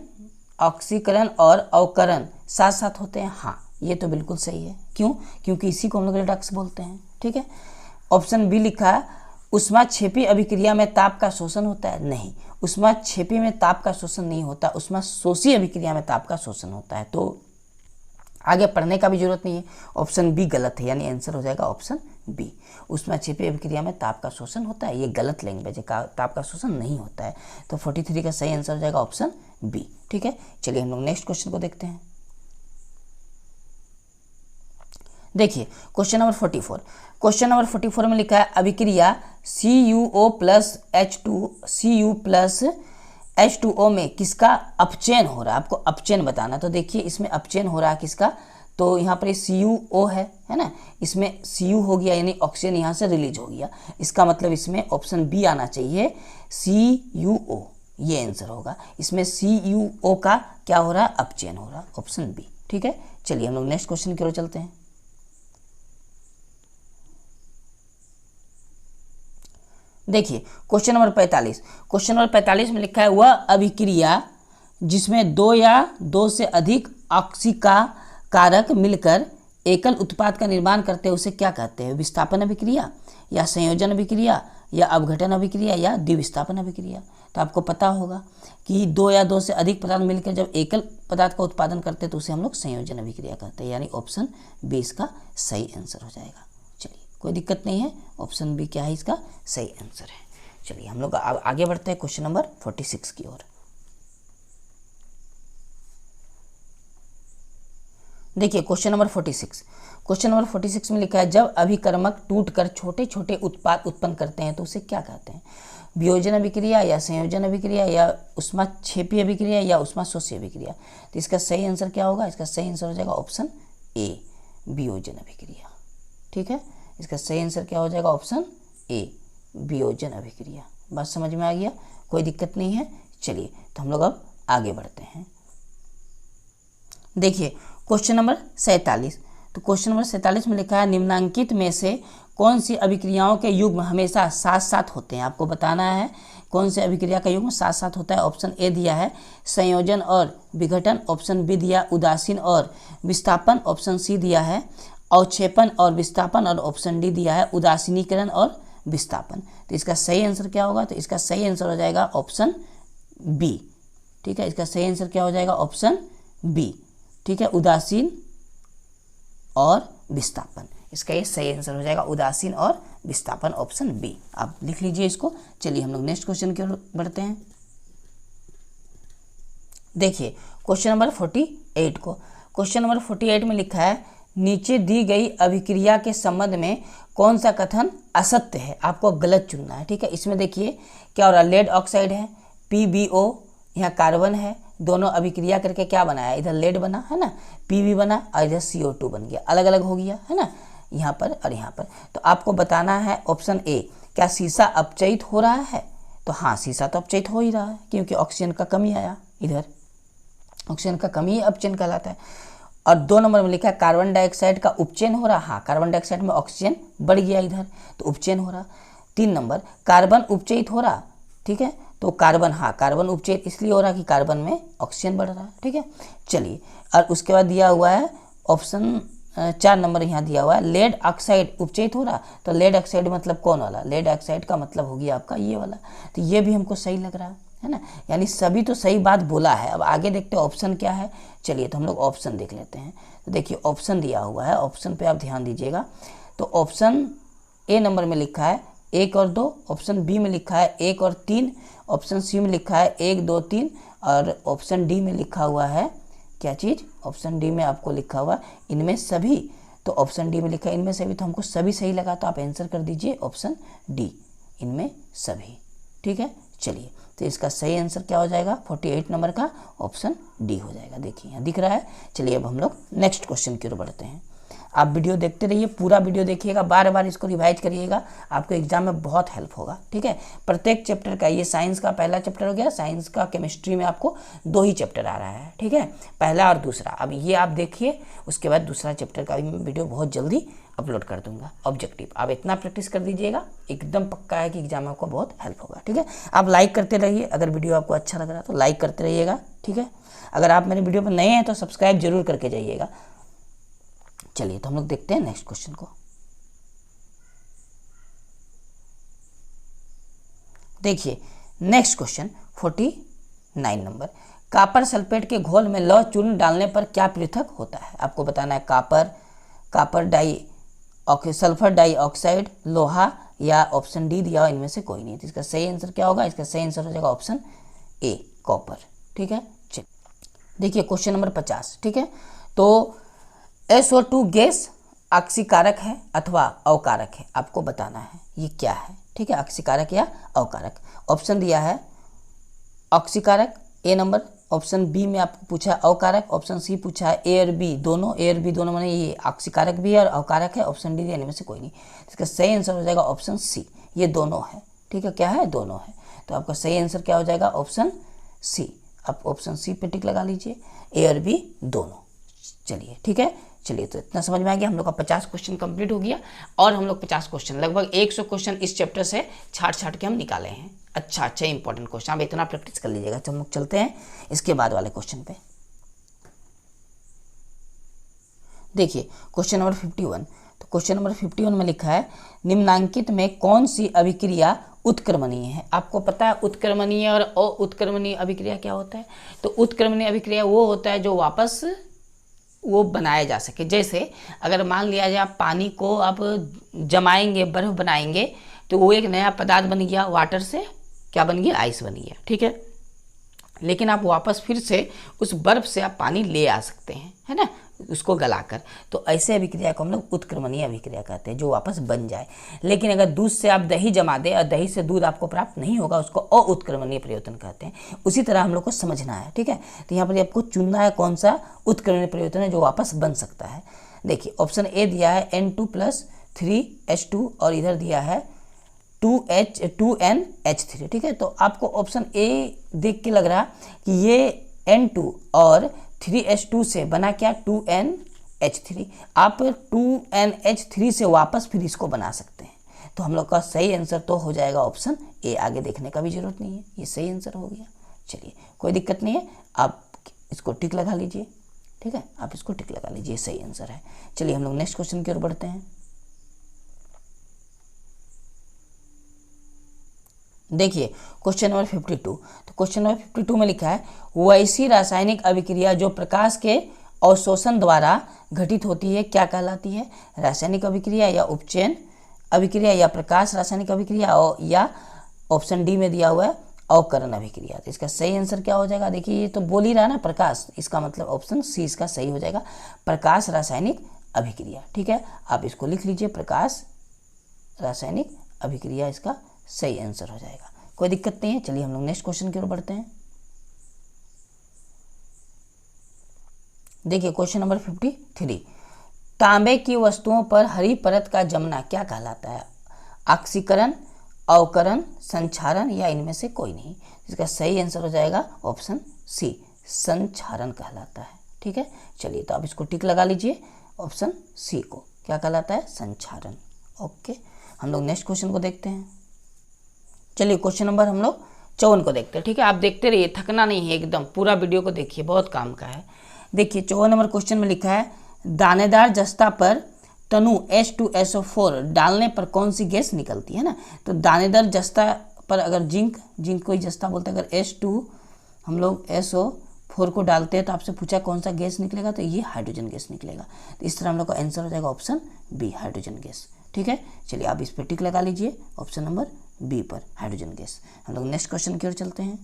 और अवकरण साथ साथ होते हैं। हाँ, ये तो बिल्कुल सही है। क्यों? क्योंकि इसी को हम लोग रिडक्स बोलते हैं। ठीक है, ऑप्शन बी लिखा है ऊष्माक्षेपी अभिक्रिया में ताप का शोषण होता है। नहीं, ऊष्माक्षेपी में ताप का शोषण नहीं होता, ऊष्माशोषी अभिक्रिया में ताप का शोषण होता है। तो आगे पढ़ने का भी जरूरत नहीं है। ऑप्शन बी गलत है, यानी आंसर हो जाएगा ऑप्शन बी। ऊष्माक्षेपी अभिक्रिया में ताप का शोषण होता है, ये गलत लैंग्वेज है, ताप का शोषण नहीं होता है। तो 43 का सही आंसर हो जाएगा ऑप्शन बी। ठीक है, चलिए हम लोग नेक्स्ट क्वेश्चन को देखते हैं। देखिए क्वेश्चन नंबर 44। क्वेश्चन नंबर 44 में लिखा है अभिक्रिया CuO plus Cu plus H2O में किसका अपचयन हो रहा है। आपको अपचयन बताना। तो देखिए इसमें अपचयन हो रहा है किसका? तो यहाँ पर CuO है ना, इसमें Cu हो गया यानी ऑक्सीजन यहाँ से रिलीज हो गया। इसका मतलब इसमें ऑप्शन बी आना चाहिए, CuO, ये आंसर होगा। इसमें CuO का क्या हो रहा है, अपचयन हो रहा है, ऑप्शन बी। ठीक है, चलिए हम लोग नेक्स्ट क्वेश्चन की ओर चलते हैं। देखिए क्वेश्चन नंबर 45। क्वेश्चन नंबर 45 में लिखा है वह अभिक्रिया जिसमें दो या दो से अधिक ऑक्सीका कारक मिलकर एकल उत्पाद का निर्माण करते हैं उसे क्या कहते हैं? विस्थापन अभिक्रिया या संयोजन अभिक्रिया या अपघटन अभिक्रिया या द्विविस्थापन अभिक्रिया। तो आपको पता होगा कि दो या दो से अधिक पदार्थ मिलकर जब एकल पदार्थ का उत्पादन करते हैं तो उसे हम लोग संयोजन अभिक्रिया कहते हैं, यानी ऑप्शन बी इसका सही आंसर हो जाएगा। चलिए कोई दिक्कत नहीं है, ऑप्शन बी क्या है इसका सही आंसर है। चलिए हम लोग आगे बढ़ते हैं क्वेश्चन नंबर 46 की ओर। देखिए क्वेश्चन नंबर 46। क्वेश्चन नंबर 46 में लिखा है जब अभिकर्मक टूटकर छोटे छोटे उत्पाद उत्पन्न करते हैं तो उसे क्या कहते हैं? वियोजन अभिक्रिया या संयोजन अभिक्रिया या ऊष्माक्षेपी अभिक्रिया या ऊष्माशोषी अभिक्रिया। तो इसका सही आंसर क्या होगा? इसका सही आंसर हो जाएगा ऑप्शन ए, वियोजन अभिक्रिया। ठीक है, इसका सही आंसर क्या हो जाएगा? ऑप्शन ए, वियोजन अभिक्रिया। बात समझ में आ गया, कोई दिक्कत नहीं है। चलिए तो हम लोग अब आगे बढ़ते हैं। देखिए क्वेश्चन नंबर 47। तो क्वेश्चन नंबर 47 में लिखा है निम्नांकित में से कौन सी अभिक्रियाओं के युग्म हमेशा साथ साथ होते हैं? आपको बताना है कौन से अभिक्रिया का युग्म साथ साथ होता है। ऑप्शन ए दिया है संयोजन और विघटन, ऑप्शन बी दिया उदासीन और विस्थापन, ऑप्शन सी दिया है अवक्षेपण और विस्थापन और ऑप्शन डी दिया है उदासीनीकरण और विस्थापन। तो इसका सही आंसर क्या होगा? तो इसका सही आंसर हो जाएगा ऑप्शन बी। ठीक है, इसका सही आंसर क्या हो जाएगा? Option B. ठीक है, उदासीन और विस्थापन, इसका ये सही आंसर हो जाएगा उदासीन और विस्थापन, ऑप्शन बी। आप लिख लीजिए इसको। चलिए हम लोग नेक्स्ट क्वेश्चन की ओर बढ़ते हैं। देखिए क्वेश्चन नंबर 48 को। क्वेश्चन नंबर 48 में लिखा है नीचे दी गई अभिक्रिया के संबंध में कौन सा कथन असत्य है? आपको गलत चुनना है। ठीक है, इसमें देखिए क्या हो रहा है, लेड ऑक्साइड है, PbO, यहाँ कार्बन है, दोनों अभिक्रिया करके क्या बना है? इधर लेड बना है ना, Pb बना और इधर CO2 बन गया, अलग अलग हो गया है ना, यहाँ पर और यहाँ पर। तो आपको बताना है ऑप्शन ए, क्या शीशा अपचयित हो रहा है? तो हाँ, शीशा तो अपचयित हो ही रहा है क्योंकि ऑक्सीजन का कमी आया, इधर ऑक्सीजन का कमी अपचयन कहलाता है। और 2 नंबर में लिखा है कार्बन डाइऑक्साइड का उपचयन हो रहा। हाँ, कार्बन डाइऑक्साइड में ऑक्सीजन बढ़ गया इधर तो उपचयन हो रहा। 3 नंबर कार्बन उपचयित हो रहा। ठीक है, तो कार्बन, हाँ कार्बन उपचयित इसलिए हो रहा कि कार्बन में ऑक्सीजन बढ़ रहा है। ठीक है, चलिए और उसके बाद दिया हुआ है ऑप्शन 4 नंबर यहाँ दिया हुआ है लेड ऑक्साइड उपचयित हो रहा। तो लेड ऑक्साइड मतलब कौन वाला? लेड ऑक्साइड का मतलब हो गया आपका ये वाला। तो ये भी हमको सही लग रहा है ना, यानी सभी तो सही बात बोला है। अब आगे देखते हैं ऑप्शन क्या है। चलिए तो हम लोग ऑप्शन देख लेते हैं। तो देखिए ऑप्शन दिया हुआ है, ऑप्शन पे आप ध्यान दीजिएगा। तो ऑप्शन ए नंबर में लिखा है 1 और 2, ऑप्शन बी में लिखा है 1 और 3, ऑप्शन सी में लिखा है 1 2 3 और ऑप्शन डी में लिखा हुआ है क्या चीज़? ऑप्शन डी में आपको लिखा हुआ इनमें सभी। तो ऑप्शन डी में लिखा है इनमें सभी, तो हमको सभी सही लगा तो आप आंसर कर दीजिए ऑप्शन डी, इनमें सभी। ठीक है, चलिए तो इसका सही आंसर क्या हो जाएगा? 48 नंबर का ऑप्शन डी हो जाएगा। देखिए यहाँ दिख रहा है। चलिए अब हम लोग नेक्स्ट क्वेश्चन की ओर बढ़ते हैं। आप वीडियो देखते रहिए, पूरा वीडियो देखिएगा, बार बार इसको रिवाइज करिएगा, आपको एग्जाम में बहुत हेल्प होगा। ठीक है, प्रत्येक चैप्टर का, ये साइंस का पहला चैप्टर हो गया, साइंस का केमिस्ट्री में आपको 2 ही चैप्टर आ रहा है। ठीक है, पहला और दूसरा। अब ये आप देखिए, उसके बाद दूसरा चैप्टर का भी मैं वीडियो बहुत जल्दी अपलोड कर दूंगा। ऑब्जेक्टिव आप इतना प्रैक्टिस कर दीजिएगा, एकदम पक्का है कि एग्जाम में आपको बहुत हेल्प होगा। ठीक है, आप लाइक करते रहिए, अगर वीडियो आपको अच्छा लग रहा है तो लाइक करते रहिएगा। ठीक है, अगर आप मेरे वीडियो पर नए हैं तो सब्सक्राइब जरूर करके जाइएगा। चलिए तो हम लोग देखते हैं नेक्स्ट क्वेश्चन को। देखिए next question 49 number, copper sulphate के घोल में लौह चूर्ण डालने पर क्या पृथक होता है? आपको बताना है सल्फर डाइऑक्साइड, लोहा या ऑप्शन डी दिया इनमें से कोई नहीं। तो इसका सही आंसर क्या होगा? इसका सही आंसर हो जाएगा ऑप्शन ए, कॉपर। ठीक है, चलिए देखिए क्वेश्चन नंबर 50। ठीक है, तो SO2 गैस ऑक्सीकारक है अथवा अवकारक है? आपको बताना है ये क्या है। ठीक है, ऑक्सीकारक या अवकारक। ऑप्शन दिया है ऑक्सीकारक ए नंबर, ऑप्शन बी में आपको पूछा अवकारक, ऑप्शन सी पूछा है ए और बी दोनों माने ये आक्सीकारक भी है और अवकारक है, ऑप्शन डी इनमें से कोई नहीं। इसका सही आंसर हो जाएगा ऑप्शन सी, ये दोनों है। ठीक है, क्या है, दोनों है। तो आपका सही आंसर क्या हो जाएगा, ऑप्शन सी। आप ऑप्शन सी पे टिक लगा लीजिए, ए और बी दोनों। चलिए ठीक है, चलिए तो इतना समझ में आ गया। हम लोग का 50 क्वेश्चन कंप्लीट हो गया और हम लोग 50 क्वेश्चन लगभग 100 क्वेश्चन इस चैप्टर से छाट के हम निकाले हैं। अच्छा इंपॉर्टेंट क्वेश्चन, आप इतना प्रैक्टिस कर लीजिएगा। तो हम लोग चलते हैं इसके बाद वाले क्वेश्चन पे। देखिए क्वेश्चन नंबर 51। तो क्वेश्चन नंबर 51 में लिखा है निम्नांकित में कौन सी अभिक्रिया उत्क्रमणीय है। आपको पता है उत्क्रमणीय और अउत्क्रमणीय अभिक्रिया क्या होता है। तो उत्क्रमणीय अभिक्रिया वो होता है जो वापस वो बनाया जा सके। जैसे अगर मान लिया जाए आप पानी को आप जमाएंगे, बर्फ बनाएंगे, तो वो एक नया पदार्थ बन गया, वाटर से क्या बन गया, आइस बन गया। ठीक है, लेकिन आप वापस फिर से उस बर्फ से आप पानी ले आ सकते हैं, है ना, उसको गलाकर। तो ऐसे अभिक्रिया को हम लोग उत्क्रमणीय अभिक्रिया कहते हैं, जो वापस बन जाए। लेकिन अगर दूध से आप दही जमा दें और दही से दूध आपको प्राप्त नहीं होगा, उसको अउत्क्रमणीय परिवर्तन कहते हैं। उसी तरह हम लोग को समझना है। ठीक है, तो यहाँ पर आपको चुनना है कौन सा उत्क्रमणीय परिवर्तन है जो वापस बन सकता है। देखिए ऑप्शन ए दिया है N2 + 3H2 और इधर दिया है 2NH3। ठीक है, तो आपको ऑप्शन ए देख के लग रहा कि ये N2 और 3H2 से बना क्या, 2NH3। आप 2NH3 से वापस फिर इसको बना सकते हैं। तो हम लोग का सही आंसर तो हो जाएगा ऑप्शन ए। आगे देखने का भी जरूरत नहीं है, ये सही आंसर हो गया। चलिए कोई दिक्कत नहीं है, आप इसको टिक लगा लीजिए। ठीक है, आप इसको टिक लगा लीजिए, सही आंसर है। चलिए हम लोग नेक्स्ट क्वेश्चन की ओर बढ़ते हैं। देखिए क्वेश्चन नंबर 52। तो क्वेश्चन नंबर 52 में लिखा है वैसी रासायनिक अभिक्रिया जो प्रकाश के अवशोषण द्वारा घटित होती है क्या कहलाती है। रासायनिक अभिक्रिया या उपचयन अभिक्रिया या प्रकाश रासायनिक अभिक्रिया या ऑप्शन डी में दिया हुआ है अवकरण अभिक्रिया। तो इसका सही आंसर क्या हो जाएगा, देखिए ये तो बोल ही रहा ना प्रकाश, इसका मतलब ऑप्शन सी इसका सही हो जाएगा, प्रकाश रासायनिक अभिक्रिया। ठीक है, आप इसको लिख लीजिए, प्रकाश रासायनिक अभिक्रिया इसका सही आंसर हो जाएगा। कोई दिक्कत नहीं है। चलिए हम लोग नेक्स्ट क्वेश्चन की ओर बढ़ते हैं। देखिए क्वेश्चन नंबर 53। तांबे की वस्तुओं पर हरी परत का जमना क्या कहलाता है। ऑक्सीकरण, अवकरण, संक्षारण या इनमें से कोई नहीं। इसका सही आंसर हो जाएगा ऑप्शन सी, संक्षारण कहलाता है। ठीक है, चलिए तो आप इसको टिक लगा लीजिए, ऑप्शन सी को क्या कहलाता है, संक्षारण। ओके, हम लोग नेक्स्ट क्वेश्चन को देखते हैं। चलिए क्वेश्चन नंबर हम लोग 54 को देखते हैं। ठीक है, आप देखते रहिए, थकना नहीं है एकदम, पूरा वीडियो को देखिए, बहुत काम का है। देखिए 54 नंबर क्वेश्चन में लिखा है दानेदार जस्ता पर तनु H2SO4 डालने पर कौन सी गैस निकलती है ना। तो दानेदार जस्ता पर अगर जिंक को ही जस्ता बोलते हैं, अगर H2 हम लोग SO4 को डालते हैं तो आपसे पूछा कौन सा गैस निकलेगा, तो ये हाइड्रोजन गैस निकलेगा। तो इस तरह हम लोग का आंसर हो जाएगा ऑप्शन बी, हाइड्रोजन गैस। ठीक है, चलिए आप इस पर टिक लगा लीजिए, ऑप्शन नंबर बी पर हाइड्रोजन गैस। हम लोग नेक्स्ट क्वेश्चन की ओर चलते हैं।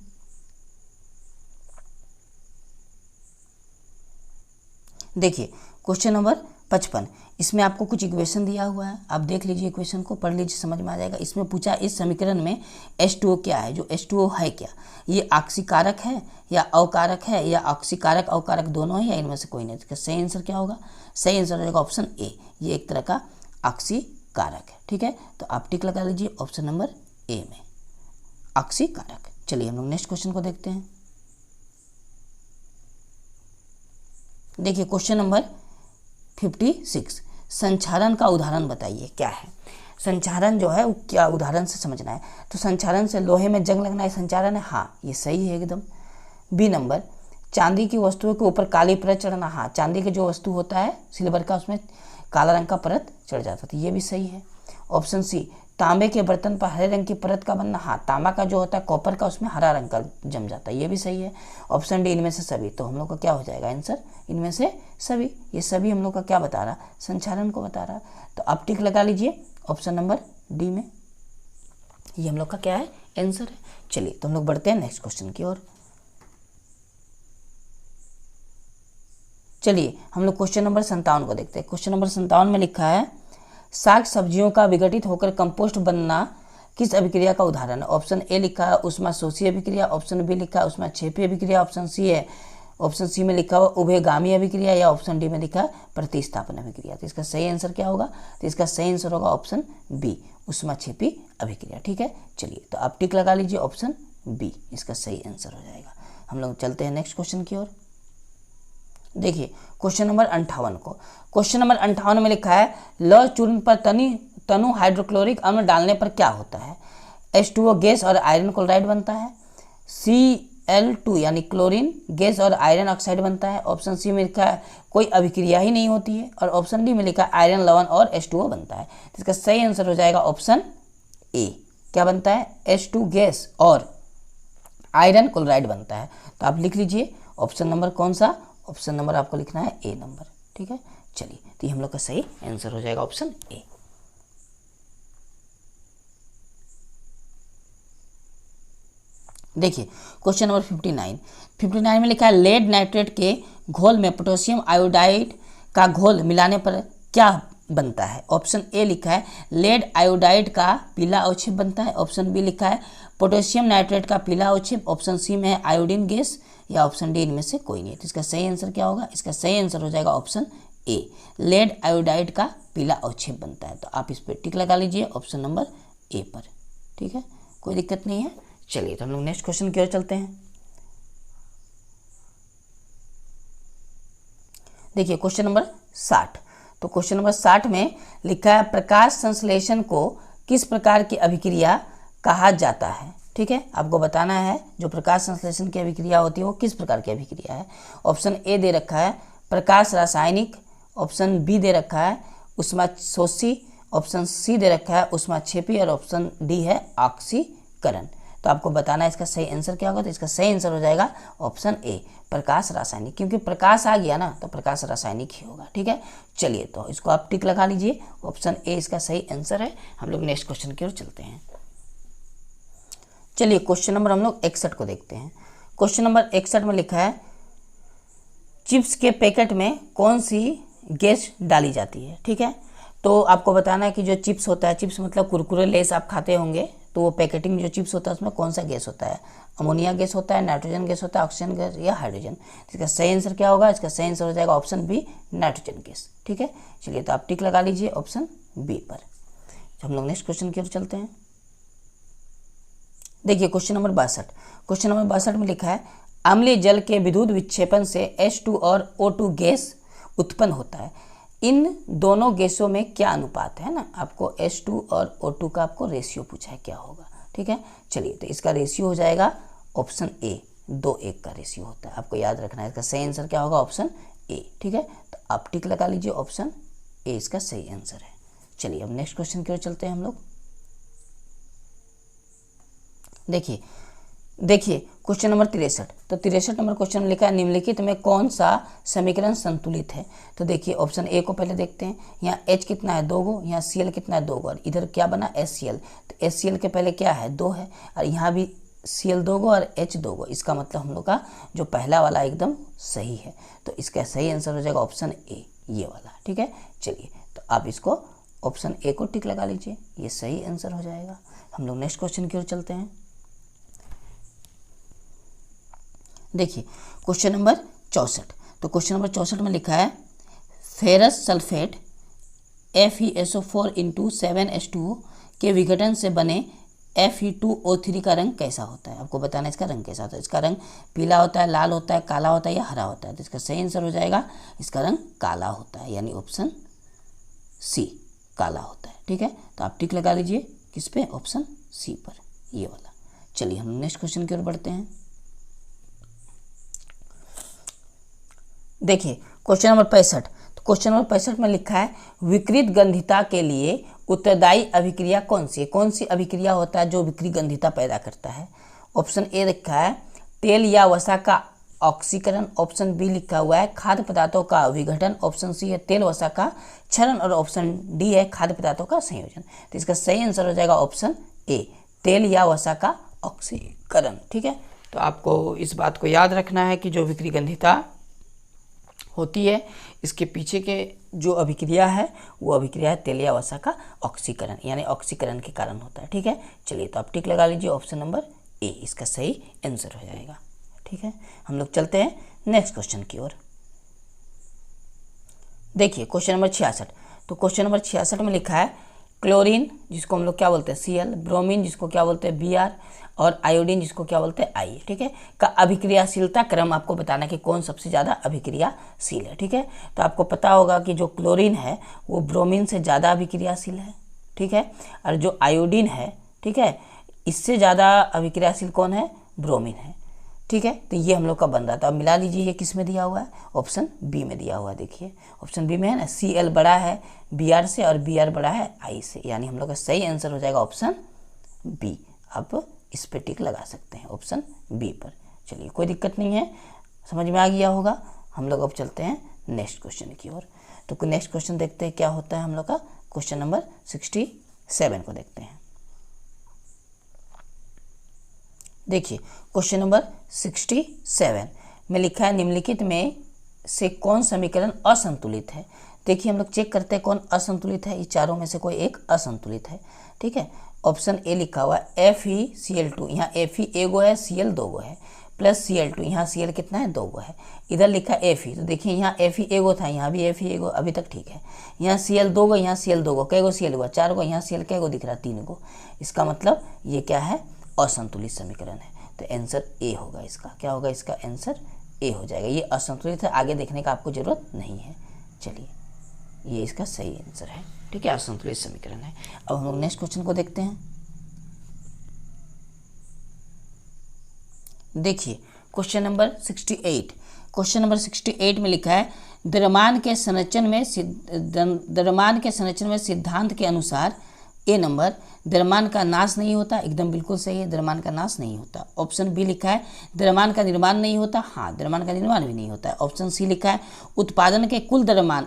देखिए क्वेश्चन नंबर 55। इसमें आपको कुछ इक्वेशन दिया हुआ है, आप देख लीजिए इक्वेशन को, पढ़ लीजिए, समझ में आ जाएगा। इसमें पूछा इस समीकरण में H2O क्या है, जो H2O है क्या, ये ऑक्सीकारक है या अवकारक है या ऑक्सीकारक अवकारक दोनों है या इनमें से कोई नहीं। इसका सही आंसर क्या होगा, सही आंसर हो जाएगा ऑप्शन ए, ये एक तरह का ऑक्सीकारक है। ठीक है, तो आप टिक लगा लीजिए ऑप्शन नंबर ए में, ऑक्सीकारक। चलिए हम लोग नेक्स्ट क्वेश्चन को देखते हैं। देखिए क्वेश्चन नंबर 56। संक्षारण का उदाहरण बताइए क्या है। संक्षारण जो है वो क्या उदाहरण से समझना है। तो संक्षारण से लोहे में जंग लगना है संक्षारण है, हाँ ये सही है एकदम। बी नंबर, चांदी की वस्तुओं के ऊपर काली परत चढ़ना, हाँ चांदी के जो वस्तु होता है सिल्वर का उसमें काला रंग का परत चढ़ जाता है, तो ये भी सही है। ऑप्शन सी, तांबे के बर्तन पर हरे रंग की परत का बनना, हाँ तांबा का जो होता है कॉपर का उसमें हरा रंग का जम जाता है, ये भी सही है। ऑप्शन डी, इनमें से सभी। तो हम लोग का क्या हो जाएगा आंसर, इनमें से सभी। ये सभी हम लोग का क्या बता रहा, संक्षारण को बता रहा। तो आप टिक लगा लीजिए ऑप्शन नंबर डी में, ये हम लोग का क्या है आंसर है। चलिए तो हम लोग बढ़ते हैं नेक्स्ट क्वेश्चन की ओर। चलिए हम लोग क्वेश्चन नंबर 57 को देखते हैं। क्वेश्चन नंबर 57 में लिखा है साग सब्जियों का विघटित होकर कंपोस्ट बनना किस अभिक्रिया का उदाहरण है? ऑप्शन ए लिखा है ऊष्माशोषी अभिक्रिया, ऑप्शन बी लिखा है ऊष्माक्षेपी अभिक्रिया, ऑप्शन सी में लिखा हुआ उभयगामी अभिक्रिया, या ऑप्शन डी में लिखा है प्रतिस्थापन अभिक्रिया। तो इसका सही आंसर क्या होगा? तो इसका सही आंसर होगा ऑप्शन बी, ऊष्माक्षेपी अभिक्रिया। ठीक है, चलिए तो आप टिक लगा लीजिए, ऑप्शन बी इसका सही आंसर हो जाएगा। हम लोग चलते हैं नेक्स्ट क्वेश्चन की ओर। देखिए क्वेश्चन नंबर 58 को, क्वेश्चन नंबर 58 में लिखा है लौह चूर्ण पर तनु हाइड्रोक्लोरिक अम्ल डालने पर क्या होता है? H2O गैस और आयरन क्लोराइड बनता है, Cl2 यानी क्लोरीन गैस और आयरन ऑक्साइड बनता है, ऑप्शन सी में लिखा है कोई अभिक्रिया ही नहीं होती है, और ऑप्शन डी में लिखा है आयरन लवण और H2O बनता है। तो इसका सही आंसर हो जाएगा ऑप्शन ए। क्या बनता है? H2 गैस और आयरन क्लोराइड बनता है। तो आप लिख लीजिए ऑप्शन नंबर कौन सा? ऑप्शन नंबर आपको लिखना है ए नंबर। ठीक है, चलिए तो ये हम लोग का सही आंसर हो जाएगा ऑप्शन ए। देखिए क्वेश्चन नंबर 59 में लिखा है लेड नाइट्रेट के घोल में पोटेशियम आयोडाइड का घोल मिलाने पर क्या बनता है? ऑप्शन ए लिखा है लेड आयोडाइड का पीला अवक्षेप बनता है, ऑप्शन बी लिखा है पोटेशियम नाइट्रेट का पीला अवक्षेप, ऑप्शन सी में है आयोडीन गैस, या ऑप्शन डी इनमें से कोई नहीं है। तो इसका सही आंसर क्या होगा? इसका सही आंसर हो जाएगा ऑप्शन ए, लेड आयोडाइड का पीला अवक्षेप बनता है। तो आप इस पर टिक लगा लीजिए ऑप्शन नंबर ए पर। ठीक है, कोई दिक्कत नहीं है। चलिए तो हम लोग नेक्स्ट क्वेश्चन की ओर चलते हैं। देखिए क्वेश्चन नंबर 60, तो क्वेश्चन नंबर 60 में लिखा है प्रकाश संश्लेषण को किस प्रकार की अभिक्रिया कहा जाता है? ठीक है, आपको बताना है जो प्रकाश संश्लेषण की अभिक्रिया होती है वो किस प्रकार की अभिक्रिया है। ऑप्शन ए दे रखा है प्रकाश रासायनिक, ऑप्शन बी दे रखा है ऊष्माशोषी, ऑप्शन सी दे रखा है ऊष्माक्षेपी, और ऑप्शन डी है ऑक्सीकरण। तो आपको बताना है इसका सही आंसर क्या होगा। तो इसका सही आंसर हो जाएगा ऑप्शन ए, प्रकाश रासायनिक, क्योंकि प्रकाश आ गया ना तो प्रकाश रासायनिक ही होगा। ठीक है, चलिए तो इसको आप टिक लगा लीजिए, ऑप्शन ए इसका सही आंसर है। हम लोग नेक्स्ट क्वेश्चन की ओर चलते हैं। चलिए क्वेश्चन नंबर हम लोग 61 को देखते हैं। क्वेश्चन नंबर 61 में लिखा है चिप्स के पैकेट में कौन सी गैस डाली जाती है? ठीक है, तो आपको बताना है कि जो चिप्स होता है, चिप्स मतलब कुरकुरे लेस आप खाते होंगे, तो वो पैकेटिंग जो चिप्स होता है उसमें कौन सा गैस होता है? अमोनिया गैस होता है, नाइट्रोजन गैस होता है, ऑक्सीजन गैस या हाइड्रोजन? इसका सही आंसर क्या होगा? इसका सही आंसर हो जाएगा ऑप्शन बी, नाइट्रोजन गैस। ठीक है, चलिए तो आप टिक लगा लीजिए ऑप्शन बी पर। हम लोग नेक्स्ट क्वेश्चन की ओर चलते हैं। देखिए क्वेश्चन नंबर 62, क्वेश्चन नंबर 62 में लिखा है अम्लीय जल के विद्युत विक्षेपण से H2 और O2 गैस उत्पन्न होता है, इन दोनों गैसों में क्या अनुपात है ना? आपको H2 और O2 का आपको रेशियो पूछा है, क्या होगा? ठीक है, चलिए तो इसका रेशियो हो जाएगा ऑप्शन ए, 2:1 का रेशियो होता है। आपको याद रखना है इसका सही आंसर क्या होगा? ऑप्शन ए। ठीक है, तो आप टिक लगा लीजिए ऑप्शन ए इसका सही आंसर है। चलिए अब नेक्स्ट क्वेश्चन की ओर चलते हैं हम लोग। देखिए क्वेश्चन नंबर 63, तो 63 नंबर क्वेश्चन में लिखा है निम्नलिखित में कौन सा समीकरण संतुलित है? तो देखिए ऑप्शन ए को पहले देखते हैं। यहाँ H कितना है? 2 गो, यहाँ Cl कितना है? 2 गो, और इधर क्या बना? HCl। तो HCl के पहले क्या है? 2 है, और यहाँ भी Cl 2 गो और H 2 गो। इसका मतलब हम लोग का जो पहला वाला एकदम सही है, तो इसका सही आंसर हो जाएगा ऑप्शन ए, ये वाला। ठीक है, चलिए तो आप इसको ऑप्शन ए को टिक लगा लीजिए, ये सही आंसर हो जाएगा। हम लोग नेक्स्ट क्वेश्चन की ओर चलते हैं। देखिए क्वेश्चन नंबर 64, तो क्वेश्चन नंबर 64 में लिखा है फेरस सल्फेट FeSO4 × 7H2O के विघटन से बने Fe2O3 का रंग कैसा होता है? आपको बताना है इसका रंग कैसा होता है। इसका रंग पीला होता है, लाल होता है, काला होता है या हरा होता है? तो इसका सही आंसर हो जाएगा इसका रंग काला होता है, यानी ऑप्शन सी, काला होता है। ठीक है, तो आप टिक लगा लीजिए किस पे? ऑप्शन सी पर, ये वाला। चलिए हम नेक्स्ट क्वेश्चन की ओर बढ़ते हैं। देखिए क्वेश्चन नंबर 65, तो क्वेश्चन नंबर 65 में लिखा है विकृत गंधिता के लिए उत्तरदायी अभिक्रिया कौन सी है? कौन सी अभिक्रिया होता है जो विकृत गंधिता पैदा करता है? ऑप्शन ए लिखा है तेल या वसा का ऑक्सीकरण, ऑप्शन बी लिखा हुआ है खाद्य पदार्थों का विघटन, ऑप्शन सी है तेल वसा का क्षरण, और ऑप्शन डी है खाद्य पदार्थों का संयोजन। तो इसका सही आंसर हो जाएगा ऑप्शन ए, तेल या वसा का ऑक्सीकरण। ठीक है, तो आपको इस बात को याद रखना है कि जो विकृत गंधिता होती है। इसके पीछे के जो अभिक्रिया है वो अभिक्रिया है तेलीय वसा का ऑक्सीकरण, यानी ऑक्सीकरण के कारण होता है। ठीक है, चलिए तो आप टिक लगा लीजिए, ऑप्शन नंबर ए इसका सही आंसर हो जाएगा। ठीक है, हम लोग चलते हैं नेक्स्ट क्वेश्चन की ओर। देखिए क्वेश्चन नंबर 66। तो क्वेश्चन नंबर 66 में लिखा है क्लोरीन जिसको हम लोग क्या बोलते हैं Cl, ब्रोमीन जिसको क्या बोलते हैं Br, और आयोडीन जिसको क्या बोलते हैं I। ठीक है, का अभिक्रियाशीलता क्रम आपको बताना कि कौन सबसे ज़्यादा अभिक्रियाशील है। ठीक है, तो आपको पता होगा कि जो क्लोरीन है वो ब्रोमीन से ज़्यादा अभिक्रियाशील है। ठीक है, और जो आयोडीन है, ठीक है, इससे ज़्यादा अभिक्रियाशील कौन है? ब्रोमीन है। ठीक है, तो ये हम लोग का बन रहा था। अब मिला लीजिए, ये किस में दिया हुआ है? ऑप्शन बी में दिया हुआ है। देखिए ऑप्शन बी में है ना, Cl बड़ा है Br से और Br बड़ा है I से, यानी हम लोग का सही आंसर हो जाएगा ऑप्शन बी। आप इस पे टिक लगा सकते हैं ऑप्शन बी पर। चलिए कोई दिक्कत नहीं है, समझ में आ गया होगा। हम लोग अब चलते हैं नेक्स्ट क्वेश्चन की ओर। तो नेक्स्ट क्वेश्चन देखते हैं क्या होता है हम लोग का। क्वेश्चन नंबर 67 को देखते हैं। देखिए क्वेश्चन नंबर 67 में लिखा है निम्नलिखित में से कौन समीकरण असंतुलित है। देखिए हम लोग चेक करते हैं कौन असंतुलित है। ये चारों में से कोई एक असंतुलित है। ठीक है, ऑप्शन ए लिखा हुआ है FeCl2, यहाँ Fe एगो है, Cl दो गो है, प्लस Cl2, यहाँ Cl कितना है? दो गो है। इधर लिखा Fe, तो देखिए यहाँ Fe एगो था, यहाँ भी Fe एगो, अभी तक ठीक है। यहाँ Cl दो गो, यहाँ Cl दो गो, कै गो Cl हुआ? चार गो। यहाँ Cl कै गो दिख रहा? तीन गो। इसका मतलब ये क्या है? असंतुलित समीकरण है। तो आंसर ए होगा इसका। क्या होगा इसका? आंसर ए हो जाएगा। ये असंतुलित है, आगे देखने का आपको जरूरत नहीं है। चलिए ये इसका सही आंसर है। ठीक है, असंतुलित समीकरण है। अब हम लोग नेक्स्ट क्वेश्चन को देखते हैं। देखिए क्वेश्चन नंबर 68। क्वेश्चन नंबर 68 में लिखा है द्रव्यमान के संरचन में सिद्धांत के अनुसार ए नंबर द्रव्यमान का नाश नहीं होता। एकदम बिल्कुल सही है, द्रव्यमान का नाश नहीं होता। ऑप्शन बी लिखा है द्रव्यमान का निर्माण नहीं होता। हाँ, द्रव्यमान का निर्माण भी नहीं होता है। ऑप्शन सी लिखा है उत्पादन के कुल द्रव्यमान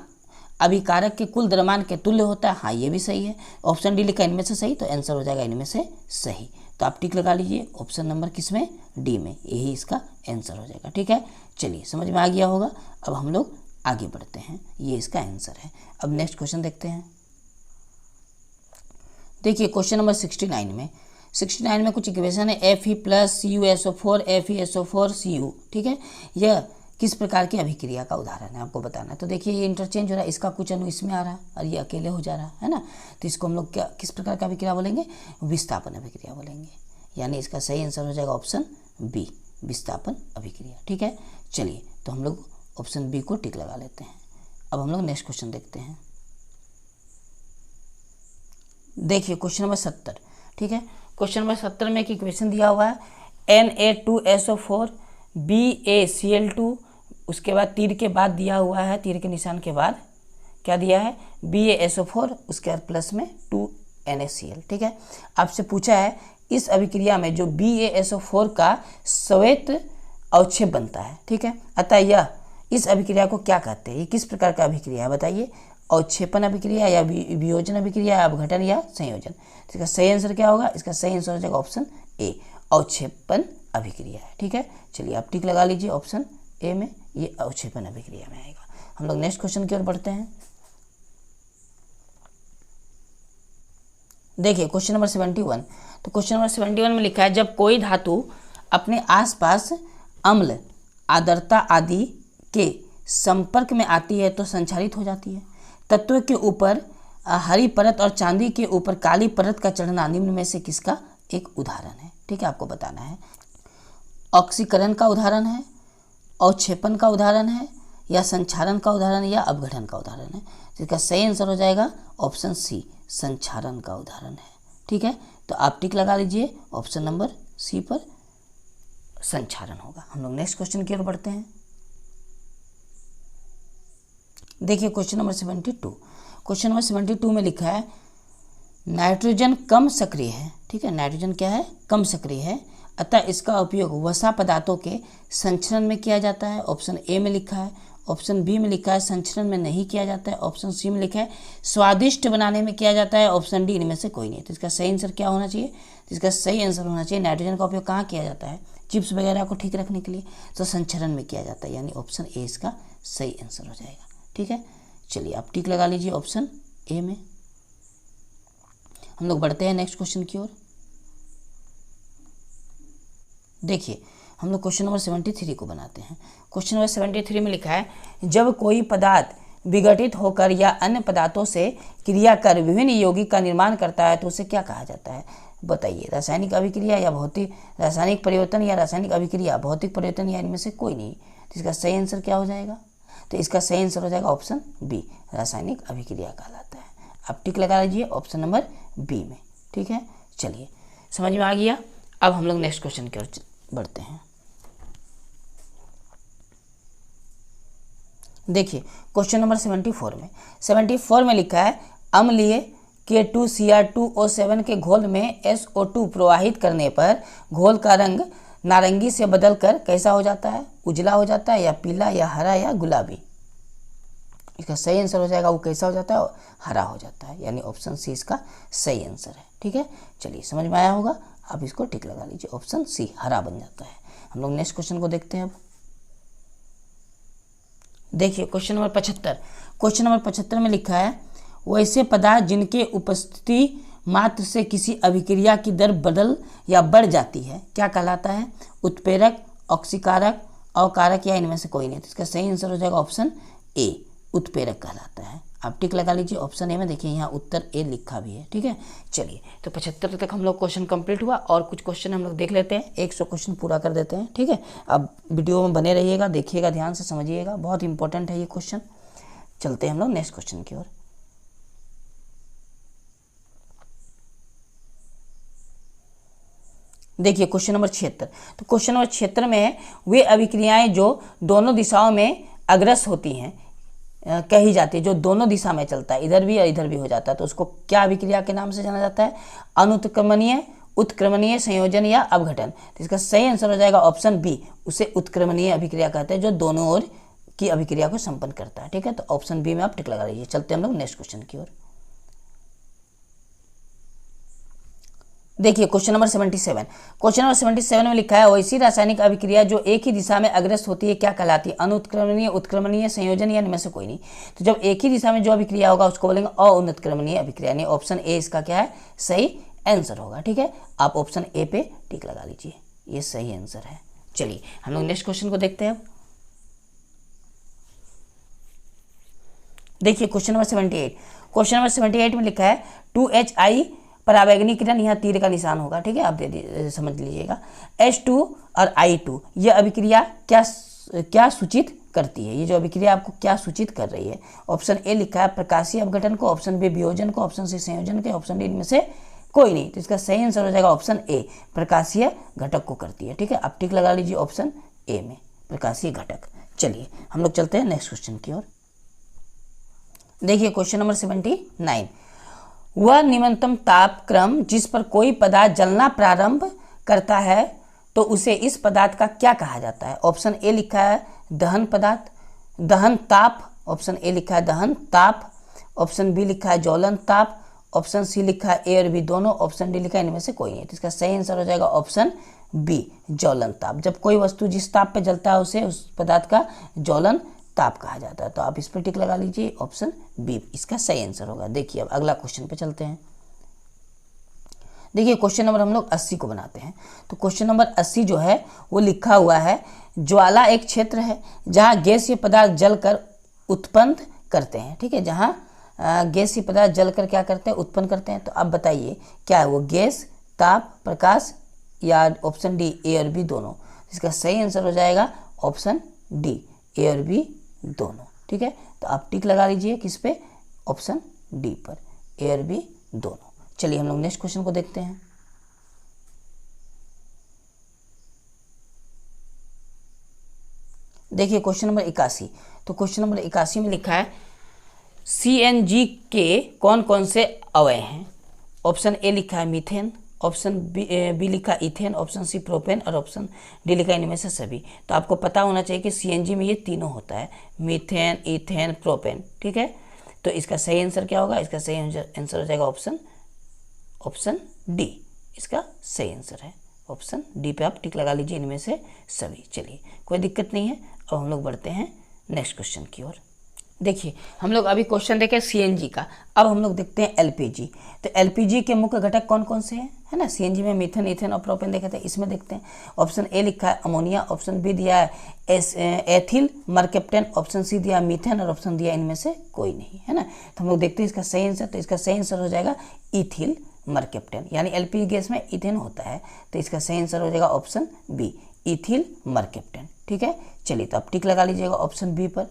अभिकारक के कुल द्रव्यमान के तुल्य होता है। हाँ, ये भी सही है। ऑप्शन डी लिखा है इनमें से सही, तो आंसर हो जाएगा इनमें से सही। तो आप टिक लगा लीजिए ऑप्शन नंबर किस में? डी में, यही इसका आंसर हो जाएगा। ठीक है, चलिए समझ में आ गया होगा। अब हम लोग आगे बढ़ते हैं, ये इसका आंसर है। अब नेक्स्ट क्वेश्चन देखते हैं। देखिए क्वेश्चन नंबर 69 में कुछ इक्वेशन है Fe plus CuSO4 FeSO4 Cu। ठीक है, यह किस प्रकार की अभिक्रिया का उदाहरण है आपको बताना है। तो देखिए ये इंटरचेंज हो रहा है, इसका कुछ अणु इसमें आ रहा है और ये अकेले हो जा रहा है ना। तो इसको हम लोग क्या किस प्रकार का अभिक्रिया बोलेंगे? विस्थापन अभिक्रिया बोलेंगे। यानी इसका सही आंसर हो जाएगा ऑप्शन बी, विस्थापन अभिक्रिया। ठीक है, चलिए तो हम लोग ऑप्शन बी को टिक लगा लेते हैं। अब हम लोग नेक्स्ट क्वेश्चन देखते हैं। देखिए क्वेश्चन नंबर 70। ठीक है, क्वेश्चन नंबर 70 में एक इक्वेशन दिया हुआ है Na2SO4 BaCl2, उसके बाद तीर के बाद दिया हुआ है, तीर के निशान के बाद क्या दिया है? BaSO4, उसके बाद प्लस में 2NaCl। ठीक है, आपसे पूछा है इस अभिक्रिया में जो BaSO4 का श्वेत अवक्षेप बनता है। ठीक है, अतः यह इस अभिक्रिया को क्या कहते हैं? ये किस प्रकार का अभिक्रिया है बताइए? अवक्षेपण अभिक्रिया या वियोजन अभिक्रिया या अपघटन या संयोजन? इसका सही आंसर क्या होगा? इसका सही आंसर हो जाएगा ऑप्शन ए, अवक्षेपण अभिक्रिया है। ठीक है, चलिए आप टिक लगा लीजिए ऑप्शन ए में, ये अवक्षेपण अभिक्रिया में आएगा। हम लोग नेक्स्ट क्वेश्चन की ओर बढ़ते हैं। देखिए क्वेश्चन नंबर 71। तो क्वेश्चन नंबर 71 में लिखा है जब कोई धातु अपने आसपास अम्ल, आर्द्रता आदि के संपर्क में आती है तो संक्षारित हो जाती है। तत्व के ऊपर हरी परत और चांदी के ऊपर काली परत का चढ़ना निम्न में से किसका एक उदाहरण है? ठीक है, आपको बताना है। ऑक्सीकरण का उदाहरण है, अवक्षेपण का उदाहरण है, या संक्षारण का उदाहरण, या अपघटन का उदाहरण है? इसका सही आंसर हो जाएगा ऑप्शन सी, संक्षारण का उदाहरण है। ठीक है, तो आप टिक लगा लीजिए ऑप्शन नंबर सी पर, संक्षारण होगा। हम लोग नेक्स्ट क्वेश्चन की ओर बढ़ते हैं। देखिए क्वेश्चन नंबर 72। क्वेश्चन नंबर 72 में लिखा है नाइट्रोजन कम सक्रिय है। ठीक है, नाइट्रोजन क्या है? कम सक्रिय है, अतः इसका उपयोग वसा पदार्थों के संचरण में किया जाता है। ऑप्शन ए में लिखा है। ऑप्शन बी में लिखा है संचरण में नहीं किया जाता है। ऑप्शन सी में लिखा है स्वादिष्ट बनाने में किया जाता है। ऑप्शन डी इनमें से कोई नहीं। तो इसका सही आंसर क्या होना चाहिए? तो इसका सही आंसर होना चाहिए नाइट्रोजन का उपयोग कहाँ किया जाता है? चिप्स वगैरह को ठीक रखने के लिए, तो संचरण में किया जाता है, यानी ऑप्शन ए इसका सही आंसर हो जाएगा। ठीक है, चलिए आप टिक लगा लीजिए ऑप्शन ए में। हम लोग बढ़ते हैं नेक्स्ट क्वेश्चन की ओर। देखिए हम लोग क्वेश्चन नंबर 73 को बनाते हैं। क्वेश्चन नंबर 73 में लिखा है, जब कोई पदार्थ विघटित होकर या अन्य पदार्थों से क्रिया कर विभिन्न यौगिक का निर्माण करता है तो उसे क्या कहा जाता है? बताइए, रासायनिक अभिक्रिया या भौतिक रासायनिक परिवर्तन या रासायनिक अभिक्रिया भौतिक परिवर्तन या इनमें से कोई नहीं। तो इसका सही आंसर क्या हो जाएगा? तो इसका सही आंसर हो जाएगा ऑप्शन बी, रासायनिक अभिक्रिया कहलाता है। आप टिक लगा लीजिए ऑप्शन नंबर बी में। ठीक है, चलिए समझ में आ गया। अब हम लोग नेक्स्ट क्वेश्चन की ओर बढ़ते हैं। देखिए क्वेश्चन नंबर 74 में लिखा है, अम्लीय K2Cr2O7 के घोल में SO2 प्रवाहित करने पर घोल का रंग नारंगी से बदलकर कैसा हो जाता है? उजला हो जाता है या पीला या हरा या गुलाबी? इसका सही आंसर हो जाएगा वो कैसा हो जाता है? हरा हो जाता है, यानी ऑप्शन सी इसका सही आंसर है। ठीक है, चलिए समझ में आया होगा, आप इसको टिक लगा लीजिए, ऑप्शन सी हरा बन जाता है। हम लोग नेक्स्ट क्वेश्चन को देखते हैं। अब देखिए क्वेश्चन नंबर 75 में लिखा है, वैसे पदार्थ जिनके उपस्थिति मात्र से किसी अभिक्रिया की दर बदल या बढ़ जाती है क्या कहलाता है? उत्प्रेरक, ऑक्सीकारक, अवकारक या इनमें से कोई नहीं। तो इसका सही आंसर हो जाएगा ऑप्शन ए, उत्प्रेरक कहलाता है। आप टिक लगा लीजिए ऑप्शन ए में। देखिए यहाँ उत्तर ए लिखा भी है। ठीक है, चलिए तो 75 तक हम लोग क्वेश्चन कंप्लीट हुआ और कुछ क्वेश्चन हम लोग देख लेते हैं, 100 क्वेश्चन पूरा कर देते हैं। ठीक है, अब वीडियो में बने रहिएगा, देखिएगा, ध्यान से समझिएगा, बहुत इंपॉर्टेंट है ये क्वेश्चन। चलते हैं हम लोग नेक्स्ट क्वेश्चन की ओर। देखिए क्वेश्चन नंबर 76। तो क्वेश्चन नंबर 76 में है, वे अभिक्रियाएं जो दोनों दिशाओं में अग्रसर होती हैं कही जाती है, जो दोनों दिशा में चलता है, इधर भी और इधर भी हो जाता है, तो उसको क्या अभिक्रिया के नाम से जाना जाता है? अनुत्क्रमणीय, उत्क्रमणीय, संयोजन या अपघटन। तो इसका सही आंसर हो जाएगा ऑप्शन बी, उसे उत्क्रमणीय अभिक्रिया कहते हैं, जो दोनों ओर की अभिक्रिया को संपन्न करता है। ठीक है, तो ऑप्शन बी में आप टिक लगा लीजिए। चलते हैं हम लोग नेक्स्ट क्वेश्चन की ओर। देखिए क्वेश्चन नंबर 77 में लिखा है, वैसी रासायनिक अभिक्रिया जो एक ही दिशा में अग्रसर होती है क्या कहलाती है? अनुत्क्रमणीय, उत्क्रमणीय, संयोजन या इनमें से कोई नहीं। तो जब एक ही दिशा में जो अभिक्रिया होगा उसको बोलेंगे अनुत्क्रमणीय अभिक्रिया, यानी ऑप्शन ए इसका क्या है? सही आंसर होगा। ठीक है, आप ऑप्शन ए पे टिक लगा लीजिए, ये सही आंसर है। चलिए हम लोग नेक्स्ट क्वेश्चन को देखते हैं। देखिए क्वेश्चन नंबर 78 में लिखा है, 2HI परावैगनी किरण, यहाँ तीर का निशान होगा। ठीक है, आप समझ लीजिएगा। H2 और I2 यह अभिक्रिया क्या सूचित करती है? ये जो अभिक्रिया आपको क्या सूचित कर रही है? ऑप्शन ए लिखा है प्रकाशीय अपघटन को, ऑप्शन बी वियोजन को, ऑप्शन सी संयोजन के, ऑप्शन डी इनमें से कोई नहीं। तो इसका सही आंसर हो जाएगा ऑप्शन ए, प्रकाशीय घटक को करती है। ठीक है, आप टिक लगा लीजिए ऑप्शन ए में, प्रकाशीय घटक। चलिए हम लोग चलते हैं नेक्स्ट क्वेश्चन की ओर। देखिए क्वेश्चन नंबर 79, वह निम्नतम तापक्रम जिस पर कोई पदार्थ जलना प्रारंभ करता है तो उसे इस पदार्थ का क्या कहा जाता है? ऑप्शन ए लिखा है दहन पदार्थ, दहन ताप, ऑप्शन ए लिखा है दहन ताप, ऑप्शन बी लिखा है ज्वलन ताप, ऑप्शन सी लिखा है ए और बी दोनों, ऑप्शन डी लिखा है इनमें से कोई नहीं। तो इसका सही आंसर हो जाएगा ऑप्शन बी, ज्वलन ताप। जब कोई वस्तु जिस ताप पे जलता है उसे उस पदार्थ का ज्वलन ताप कहा जाता है। तो आप इस पर टिक लगा लीजिए, ऑप्शन बी इसका सही आंसर होगा। देखिए अब अगला क्वेश्चन पे चलते हैं। देखिए क्वेश्चन नंबर हम लोग 80 को बनाते हैं। तो क्वेश्चन नंबर 80 जो है वो लिखा हुआ है, ज्वाला एक क्षेत्र है जहाँ गैसीय पदार्थ जलकर उत्पन्न करते हैं। ठीक है, जहाँ गैसीय पदार्थ जलकर क्या करते हैं? उत्पन्न करते हैं। तो आप बताइए क्या है वो? गैस, ताप, प्रकाश या ऑप्शन डी ए और बी दोनों? इसका सही आंसर हो जाएगा ऑप्शन डी, ए और बी दोनों। ठीक है, तो आप टिक लगा लीजिए किस पे? ऑप्शन डी पर, ए और बी दोनों। चलिए हम लोग नेक्स्ट क्वेश्चन को देखते हैं। देखिए क्वेश्चन नंबर 81। तो क्वेश्चन नंबर 81 में लिखा है, CNG के कौन कौन से अवयव हैं? ऑप्शन ए लिखा है मीथेन, ऑप्शन बी लिखा इथेन, ऑप्शन सी प्रोपेन और ऑप्शन डी लिखा इनमें से सभी। तो आपको पता होना चाहिए कि CNG में ये तीनों होता है, मीथेन, इथेन, प्रोपेन। ठीक है, तो इसका सही आंसर क्या होगा? इसका सही आंसर हो जाएगा ऑप्शन डी, इसका सही आंसर है। ऑप्शन डी पे आप टिक लगा लीजिए, इनमें से सभी। चलिए कोई दिक्कत नहीं है। अब हम लोग बढ़ते हैं नेक्स्ट क्वेश्चन की ओर। देखिए हम लोग अभी क्वेश्चन देखे सीएनजी का, अब हम लोग देखते हैं एलपीजी। तो एलपीजी के मुख्य घटक कौन कौन से हैं, है ना। सीएनजी में मीथेन, इथेन और प्रोपेन देखे थे, इसमें देखते हैं। ऑप्शन ए लिखा है अमोनिया, ऑप्शन बी दिया है एथिल मरकेप्टेन, ऑप्शन सी दिया मीथेन और ऑप्शन दिया इनमें से कोई नहीं, है ना। तो हम लोग देखते हैं इसका सही आंसर। तो इसका सही आंसर हो जाएगा इथिल मरकेप्टेन, यानी एलपीजी गैस में इथेन होता है। तो इसका सही आंसर हो जाएगा ऑप्शन बी, इथिल मरकेप्टेन। ठीक है, चलिए तो आप टिक लगा लीजिएगा ऑप्शन बी पर।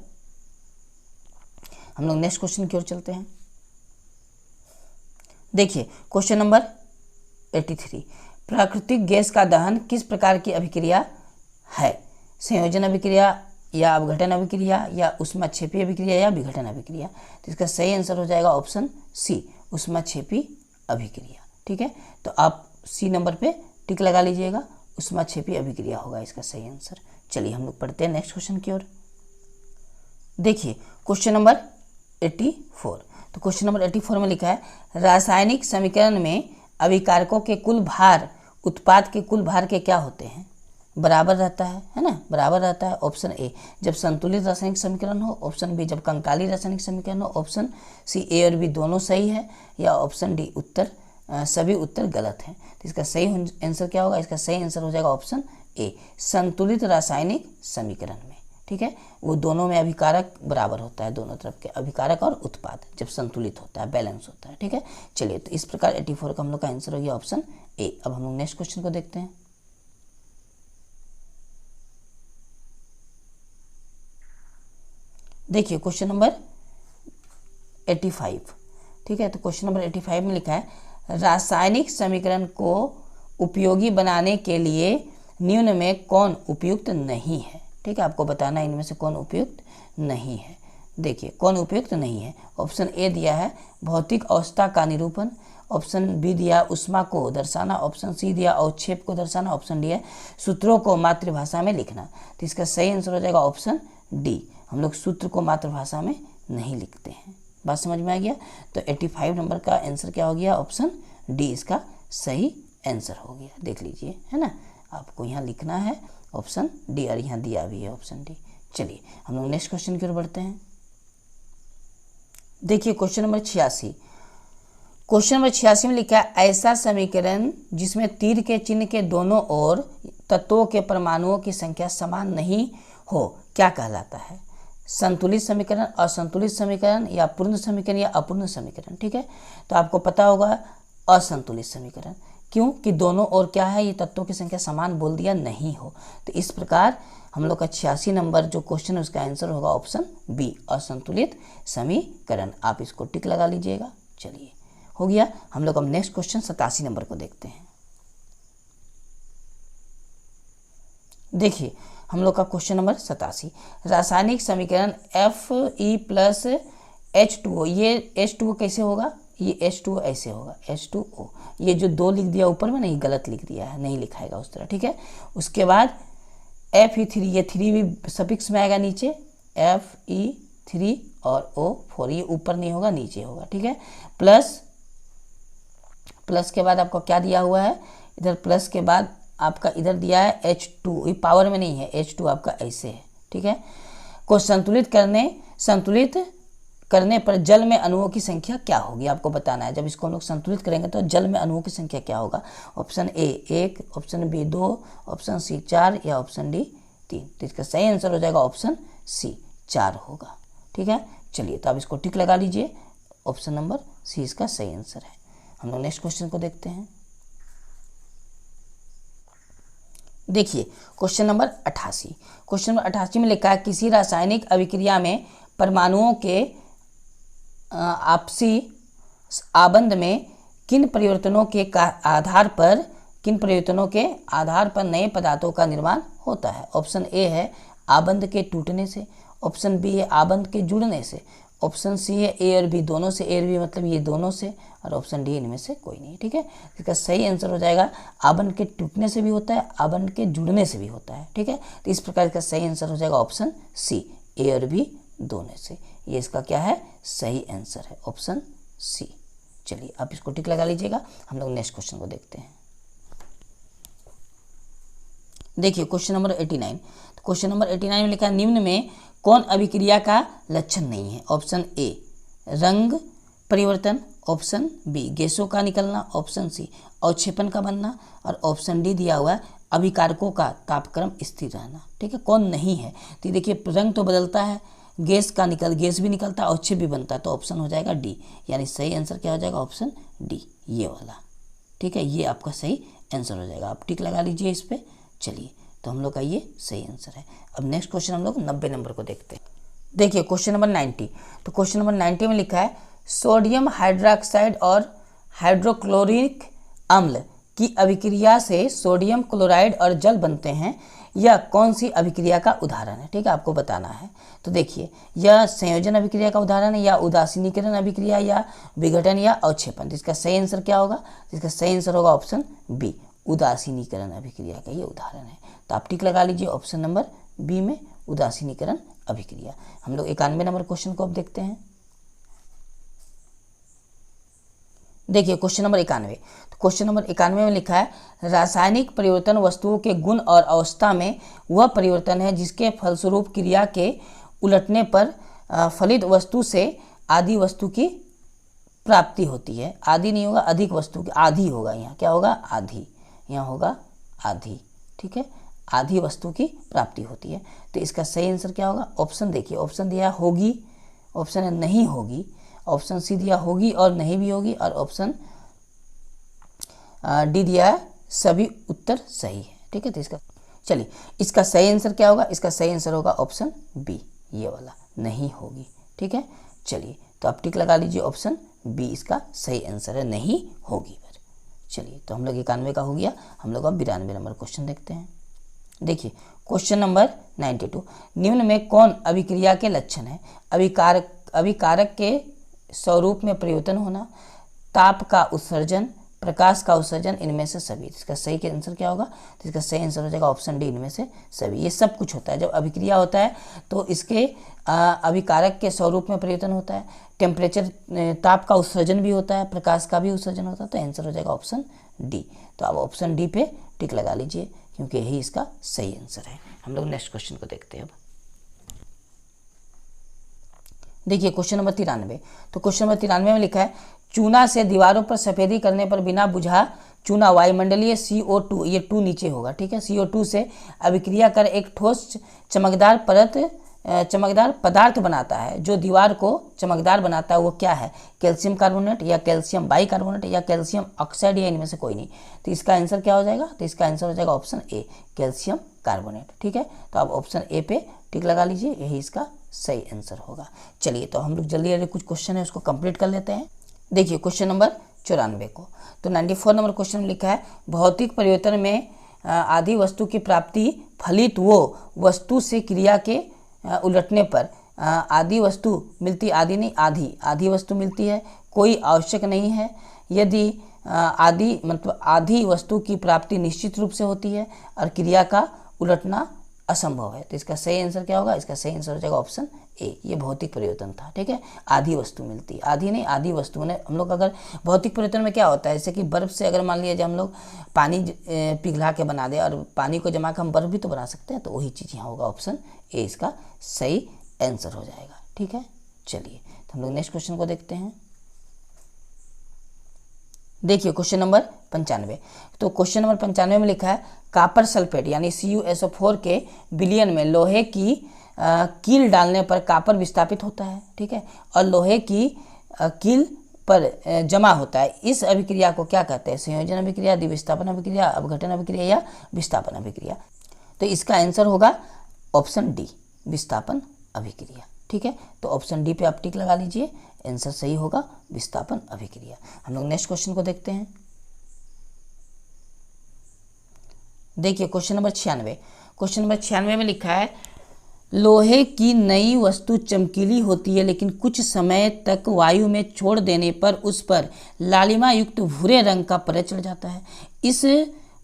हम लोग नेक्स्ट क्वेश्चन की ओर चलते हैं। देखिए क्वेश्चन नंबर 83, प्राकृतिक गैस का दहन किस प्रकार की अभिक्रिया है, संयोजन अभिक्रिया या अपघटन अभिक्रिया या ऊष्माक्षेपी अभिक्रिया या विघटन अभिक्रिया। तो इसका सही आंसर हो जाएगा ऑप्शन सी, ऊष्माक्षेपी अभिक्रिया। ठीक है, तो आप सी नंबर पे टिक लगा लीजिएगा, ऊष्माक्षेपी अभिक्रिया होगा इसका सही आंसर। चलिए हम लोग पढ़ते हैं नेक्स्ट क्वेश्चन की ओर। देखिए क्वेश्चन नंबर 84, तो क्वेश्चन नंबर 84 में लिखा है रासायनिक समीकरण में अभिकारकों के कुल भार उत्पाद के कुल भार के क्या होते हैं, बराबर रहता है ना, बराबर रहता है। ऑप्शन ए जब संतुलित रासायनिक समीकरण हो, ऑप्शन बी जब कंकाली रासायनिक समीकरण हो, ऑप्शन सी ए और बी दोनों सही है, या ऑप्शन डी उत्तर सभी उत्तर गलत हैं। तो इसका सही आंसर क्या होगा, इसका सही आंसर हो जाएगा ऑप्शन ए, संतुलित रासायनिक समीकरण में। ठीक है, वो दोनों में अभिकारक बराबर होता है, दोनों तरफ के अभिकारक और उत्पाद जब संतुलित होता है, बैलेंस होता है। ठीक है, चलिए तो इस प्रकार 84 का हम लोग का आंसर हो गया ऑप्शन ए। अब हम लोग नेक्स्ट क्वेश्चन को देखते हैं। देखिए क्वेश्चन नंबर 85, ठीक है, तो क्वेश्चन नंबर 85 में लिखा है रासायनिक समीकरण को उपयोगी बनाने के लिए निम्न में कौन उपयुक्त नहीं है। ठीक है, आपको बताना है इनमें से कौन उपयुक्त नहीं है। देखिए कौन उपयुक्त नहीं है, ऑप्शन ए दिया है भौतिक अवस्था का निरूपण, ऑप्शन बी दिया उष्मा को दर्शाना, ऑप्शन सी दिया अवक्षेप को दर्शाना, ऑप्शन डी है सूत्रों को मातृभाषा में लिखना। तो इसका सही आंसर हो जाएगा ऑप्शन डी, हम लोग सूत्र को मातृभाषा में नहीं लिखते हैं। बात समझ में आ गया। तो 85 नंबर का आंसर क्या हो गया, ऑप्शन डी इसका सही आंसर हो गया। देख लीजिए, है ना, आपको यहाँ लिखना है ऑप्शन डी और यहाँ दिया भी है ऑप्शन डी। चलिए हम लोग नेक्स्ट क्वेश्चन की ओर बढ़ते हैं। देखिए क्वेश्चन नंबर 86, क्वेश्चन नंबर 86 में लिखा है ऐसा समीकरण जिसमें तीर के चिन्ह के दोनों ओर तत्वों के परमाणुओं की संख्या समान नहीं हो क्या कहलाता है, संतुलित समीकरण, असंतुलित समीकरण या पूर्ण समीकरण या अपूर्ण समीकरण। ठीक है, तो आपको पता होगा असंतुलित समीकरण, क्यों कि दोनों ओर क्या है, ये तत्वों की संख्या समान बोल दिया नहीं हो। तो इस प्रकार हम लोग का 86 नंबर जो क्वेश्चन है उसका आंसर होगा ऑप्शन बी, असंतुलित समीकरण। आप इसको टिक लगा लीजिएगा। चलिए हो गया। हम लोग अब नेक्स्ट क्वेश्चन 87 नंबर को देखते हैं। देखिए हम लोग का क्वेश्चन नंबर 87, रासायनिक समीकरण Fe+H2O, ये H2O कैसे होगा, ये H2O ऐसे होगा, H2O, ये जो दो लिख दिया ऊपर में नहीं, गलत लिख दिया है, नहीं लिखाएगा उस तरह। ठीक है, उसके बाद Fe3, ये 3 भी सफिक्स में आएगा नीचे, Fe3 और O4, ये ऊपर नहीं होगा नीचे होगा। ठीक है, प्लस के बाद आपको क्या दिया हुआ है, इधर प्लस के बाद आपका इधर दिया है H2, ये पावर में नहीं है, H2 आपका ऐसे है। ठीक है, को संतुलित करने पर जल में अणुओं की संख्या क्या होगी, आपको बताना है। जब इसको हम लोग संतुलित करेंगे तो जल में अणुओं की संख्या क्या होगा, option A 1, option B 2, option C 4 या ऑप्शन डी 3। तो इसका सही आंसर हो जाएगा ऑप्शन सी 4 होगा। ठीक है, चलिए तो आप इसको टिक लगा लीजिए, ऑप्शन नंबर सी इसका सही आंसर है। हम लोग नेक्स्ट क्वेश्चन को देखते हैं। देखिए क्वेश्चन नंबर 88, क्वेश्चन नंबर 88 में लिखा है किसी रासायनिक अभिक्रिया में परमाणुओं के आपसी आबंध में किन परिवर्तनों के आधार पर नए पदार्थों का निर्माण होता है। ऑप्शन ए है आबंध के टूटने से, ऑप्शन बी है आबंध के जुड़ने से, ऑप्शन सी है ए और बी दोनों से, ए और बी मतलब ये दोनों से, और ऑप्शन डी इनमें से कोई नहीं। ठीक है, इसका सही आंसर हो जाएगा आबंध के टूटने से भी होता है, आबंध के जुड़ने से भी होता है। ठीक है, तो इस प्रकार इसका सही आंसर हो जाएगा ऑप्शन सी, ए और बी दोनों से। ये इसका क्या है, सही आंसर है ऑप्शन सी। चलिए आप इसको टिक लगा लीजिएगा। हम लोग नेक्स्ट क्वेश्चन को देखते हैं। देखिए क्वेश्चन नंबर 89। तो क्वेश्चन नंबर 89 में लिखा है निम्न में कौन अभिक्रिया का लक्षण नहीं है? ऑप्शन ए रंग परिवर्तन, ऑप्शन बी गैसों का निकलना, ऑप्शन सी अवक्षेपण का बनना, और ऑप्शन डी दिया हुआ है अभिकारकों का तापक्रम स्थिर रहना। ठीक है, कौन नहीं है? तो ये देखिए रंग तो बदलता है, गैस भी निकलता है, अवक्षेप भी बनता है, तो ऑप्शन हो जाएगा डी। यानी सही आंसर क्या हो जाएगा? ऑप्शन डी, ये वाला। ठीक है, ये आपका सही आंसर हो जाएगा। आप टिक लगा लीजिए इस पर। चलिए, तो हम लोग का ये सही आंसर है। अब नेक्स्ट क्वेश्चन हम लोग 90 नंबर को देखते हैं। देखिए क्वेश्चन नंबर 90। तो क्वेश्चन नंबर 90 में लिखा है सोडियम हाइड्रोक्साइड और हाइड्रोक्लोरिक अम्ल की अभिक्रिया से सोडियम क्लोराइड और जल बनते हैं, यह कौन सी अभिक्रिया का उदाहरण है? ठीक है, आपको बताना है। तो देखिए, यह संयोजन अभिक्रिया का उदाहरण है, या उदासीनीकरण अभिक्रिया, या विघटन, या अवक्षेपण। तो इसका सही आंसर क्या होगा? इसका सही आंसर होगा ऑप्शन बी, उदासीनीकरण अभिक्रिया का ये उदाहरण है। तो आप टिक लगा लीजिए ऑप्शन नंबर बी में, उदासीनीकरण अभिक्रिया। हम लोग 91 नंबर क्वेश्चन को अब देखते हैं। देखिए क्वेश्चन नंबर 91। तो क्वेश्चन नंबर 91 में लिखा है रासायनिक परिवर्तन वस्तुओं के गुण और अवस्था में वह परिवर्तन है जिसके फलस्वरूप क्रिया के उलटने पर फलित वस्तु से आदि वस्तु की प्राप्ति होती है। आदि नहीं होगा, अधिक वस्तु की, आधी होगा। यहाँ क्या होगा? आधी। यहाँ होगा आधी। ठीक है, आधी वस्तु की प्राप्ति होती है। तो इसका सही आंसर क्या होगा? ऑप्शन देखिए, ऑप्शन दिया होगी, ऑप्शन है नहीं होगी, ऑप्शन सी दिया होगी और नहीं भी होगी, और ऑप्शन डी दिया है सभी उत्तर सही है। ठीक है, तो इसका चलिए इसका सही आंसर क्या होगा? इसका सही आंसर होगा ऑप्शन बी, ये वाला, नहीं होगी। ठीक है, चलिए तो आप टिक लगा लीजिए ऑप्शन बी इसका सही आंसर है, नहीं होगी पर। चलिए, तो हम लोग 91 का हो गया। हम लोग अब 92 नंबर क्वेश्चन देखते हैं। देखिए क्वेश्चन नंबर 92। निम्न में कौन अभिक्रिया के लक्षण है? अभिकारक के स्वरूप में परिवर्तन होना, ताप का उत्सर्जन, प्रकाश का उत्सर्जन, इनमें से सभी। इसका सही आंसर क्या होगा? तो इसका सही आंसर हो जाएगा ऑप्शन डी, इनमें से सभी। ये सब कुछ होता है जब अभिक्रिया होता है, तो इसके अभिकारक के स्वरूप में परिवर्तन होता है, टेम्परेचर ताप का उत्सर्जन भी होता है, प्रकाश का भी उत्सर्जन होता है। तो आंसर हो जाएगा ऑप्शन डी। तो आप ऑप्शन डी पे टिक लगा लीजिए, क्योंकि यही इसका सही आंसर है। हम लोग नेक्स्ट क्वेश्चन को देखते हैं अब। देखिए क्वेश्चन नंबर 93। तो क्वेश्चन नंबर 93 में लिखा है चूना से दीवारों पर सफेदी करने पर बिना बुझा चूना वायुमंडलीय CO2, ये 2 नीचे होगा। ठीक है, CO2 से अभिक्रिया कर एक ठोस चमकदार पदार्थ बनाता है। जो दीवार को चमकदार बनाता है वो क्या है? कैल्शियम कार्बोनेट, या कैल्शियम बाइकार्बोनेट, या कैल्शियम ऑक्साइड, या इनमें से कोई नहीं। तो इसका आंसर क्या हो जाएगा? तो इसका आंसर हो जाएगा ऑप्शन ए, कैल्शियम कार्बोनेट। ठीक है, तो आप ऑप्शन ए पे टिक लगा लीजिए, यही इसका सही आंसर होगा। चलिए, तो हम लोग जल्दी जल्दी कुछ क्वेश्चन है उसको कंप्लीट कर लेते हैं। देखिए क्वेश्चन नंबर 94 को। तो 94 नंबर क्वेश्चन में लिखा है भौतिक परिवर्तन में आधी वस्तु की प्राप्ति फलित वो वस्तु से क्रिया के उलटने पर आधी वस्तु मिलती, आधी नहीं आधी वस्तु मिलती है, कोई आवश्यक नहीं है। यदि आधी वस्तु की प्राप्ति निश्चित रूप से होती है और क्रिया का उलटना असंभव है। तो इसका सही आंसर क्या होगा? इसका सही आंसर हो जाएगा ऑप्शन ए, ये भौतिक परिवर्तन था। ठीक है, आधी वस्तु मिलती है, आधी नहीं आधी वस्तु ने। हम लोग अगर भौतिक परिवर्तन में क्या होता है, जैसे कि बर्फ से अगर मान लिया जाए हम लोग पानी पिघला के बना दे और पानी को जमा कर हम बर्फ भी तो बना सकते हैं, तो वही चीज़ यहाँ होगा, ऑप्शन ए इसका सही आंसर हो जाएगा। ठीक है, चलिए तो हम लोग नेक्स्ट क्वेश्चन को देखते हैं। देखिए क्वेश्चन नंबर 95। तो क्वेश्चन नंबर 95 में लिखा है कॉपर सल्फेट यानी CuSO4 के विलयन में लोहे की कील डालने पर कॉपर विस्थापित होता है। ठीक है, और लोहे की कील पर जमा होता है। इस अभिक्रिया को क्या कहते हैं? संयोजन अभिक्रिया, द्विविस्थापन अभिक्रिया, अपघटन अभिक्रिया, या विस्थापन अभिक्रिया। तो इसका आंसर होगा ऑप्शन डी, विस्थापन अभिक्रिया। ठीक है, तो ऑप्शन डी पे आप टिक लगा लीजिए, आंसर सही होगा विस्थापन अभिक्रिया। हम लोग नेक्स्ट क्वेश्चन को देखते हैं। देखिए क्वेश्चन नंबर 96। क्वेश्चन नंबर 96 में लिखा है लोहे की नई वस्तु चमकीली होती है, लेकिन कुछ समय तक वायु में छोड़ देने पर उस पर लालिमा युक्त भूरे रंग का परत चढ़ जाता है। इस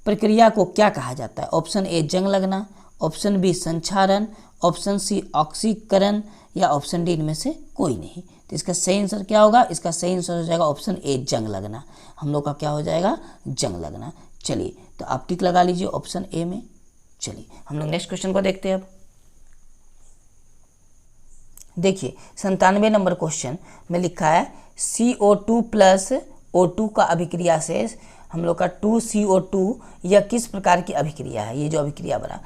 प्रक्रिया को क्या कहा जाता है? ऑप्शन ए जंग लगना, ऑप्शन बी संक्षारण, ऑप्शन सी ऑक्सीकरण, या ऑप्शन डी इनमें से कोई नहीं। तो इसका सही आंसर क्या होगा? इसका सही आंसर हो जाएगा ऑप्शन ए जंग लगना। हम लोग का क्या हो जाएगा? जंग लगना। चलिए तो आप टिक लगा लीजिए ऑप्शन ए में। चलिए हम लोग नेक्स्ट क्वेश्चन को देखते हैं। अब देखिए 97 नंबर क्वेश्चन में लिखा है CO2 प्लस O2 का अभिक्रिया से हम लोग का 2CO2 यह किस प्रकार की अभिक्रिया है। ये जो अभिक्रिया बना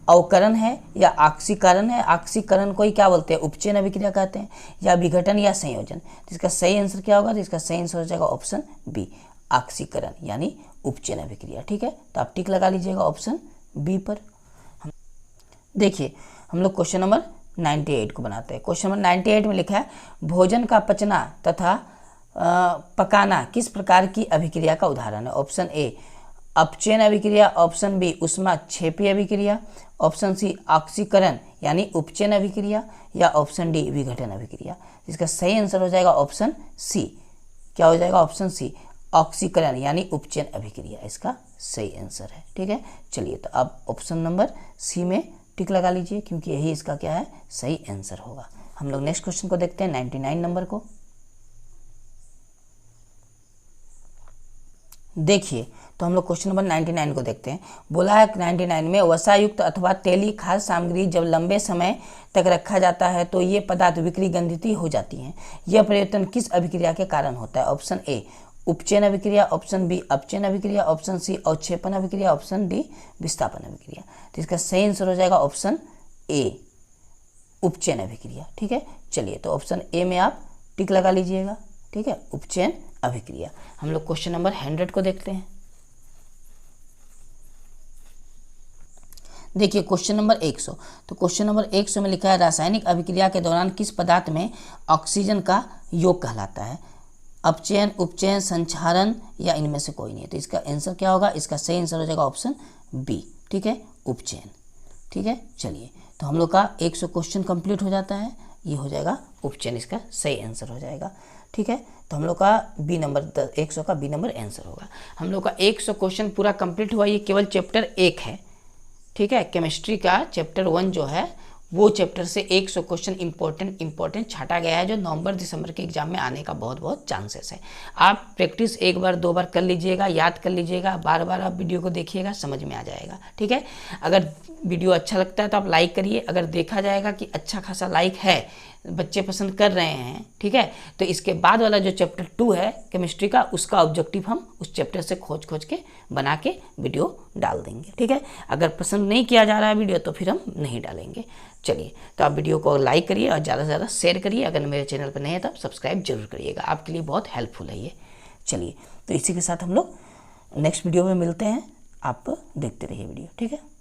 अवकरण है या ऑक्सीकरण है। ऑक्सीकरण को ही क्या बोलते हैं, उपचयन अभिक्रिया कहते हैं, या विघटन या संयोजन। तो इसका सही आंसर क्या होगा, तो इसका सही आंसर हो जाएगा ऑप्शन बी, ऑक्सीकरण यानी उपचयन अभिक्रिया। ठीक है, तो आप टिक लगा लीजिएगा ऑप्शन बी पर। देखिए हम लोग क्वेश्चन नंबर 98 को बनाते हैं। क्वेश्चन नंबर 98 में लिखा है भोजन का पचना तथा पकाना किस प्रकार की अभिक्रिया का उदाहरण है। ऑप्शन ए अपचयन अभिक्रिया, ऑप्शन बी ऊष्माक्षेपी अभिक्रिया, ऑप्शन सी ऑक्सीकरण यानी उपचयन अभिक्रिया, या ऑप्शन डी विघटन अभिक्रिया। इसका सही आंसर हो जाएगा ऑप्शन सी। क्या हो जाएगा, ऑप्शन सी ऑक्सीकरण यानी उपचयन अभिक्रिया इसका सही आंसर है। ठीक है, चलिए तो अब ऑप्शन नंबर सी में टिक लगा लीजिए क्योंकि यही इसका क्या है, सही आंसर होगा। हम लोग नेक्स्ट क्वेश्चन को देखते हैं 99 नंबर को। देखिए तो हम लोग क्वेश्चन नंबर 99 को देखते हैं। बोला है 99 में वसायुक्त अथवा तेली खाद्य सामग्री जब लंबे समय तक रखा जाता है तो ये पदार्थ विक्री गंधित हो जाती हैं। यह परिवर्तन किस अभिक्रिया के कारण होता है। ऑप्शन ए उपचयन अभिक्रिया, ऑप्शन बी अपचयन अभिक्रिया, ऑप्शन सी अवक्षेपण अभिक्रिया, ऑप्शन डी विस्थापन अभिक्रिया। तो इसका सही आंसर हो जाएगा ऑप्शन ए उपचयन अभिक्रिया। ठीक है, चलिए तो ऑप्शन ए में आप टिक लगा लीजिएगा। ठीक है, उपचयन अभिक्रिया। हम लोग क्वेश्चन नंबर 100 को देखते हैं। देखिए क्वेश्चन नंबर 100। तो क्वेश्चन नंबर 100 में लिखा है रासायनिक अभिक्रिया के दौरान किस पदार्थ में ऑक्सीजन का योग कहलाता है। अपचयन, उपचयन, संचारण या इनमें से कोई नहीं। तो इसका आंसर क्या होगा, इसका सही आंसर हो जाएगा ऑप्शन बी। ठीक है, उपचयन। ठीक है, चलिए तो हम लोग का 100 क्वेश्चन कंप्लीट हो जाता है। ये हो जाएगा उपचयन, इसका सही आंसर हो जाएगा। ठीक है, तो हम लोग का बी नंबर 100 का बी नंबर आंसर होगा। हम लोग का 100 क्वेश्चन पूरा कंप्लीट हुआ। ये केवल चैप्टर 1 है। ठीक है, केमिस्ट्री का चैप्टर 1 जो है वो चैप्टर से 100 क्वेश्चन इंपॉर्टेंट छाटा गया है जो नवंबर दिसंबर के एग्जाम में आने का बहुत चांसेस है। आप प्रैक्टिस 1 बार 2 बार कर लीजिएगा, याद कर लीजिएगा, बार बार आप वीडियो को देखिएगा, समझ में आ जाएगा। ठीक है, अगर वीडियो अच्छा लगता है तो आप लाइक करिए। अगर देखा जाएगा कि अच्छा खासा लाइक है, बच्चे पसंद कर रहे हैं, ठीक है, तो इसके बाद वाला जो चैप्टर 2 है केमिस्ट्री का, उसका ऑब्जेक्टिव हम उस चैप्टर से खोज के बना के वीडियो डाल देंगे। ठीक है, अगर पसंद नहीं किया जा रहा है वीडियो तो फिर हम नहीं डालेंगे। चलिए तो आप वीडियो को लाइक करिए और ज़्यादा से ज़्यादा शेयर करिए। अगर मेरे चैनल पर नहीं है तो आप सब्सक्राइब जरूर करिएगा, आपके लिए बहुत हेल्पफुल है ये। चलिए तो इसी के साथ हम लोग नेक्स्ट वीडियो में मिलते हैं। आप देखते रहिए वीडियो। ठीक है।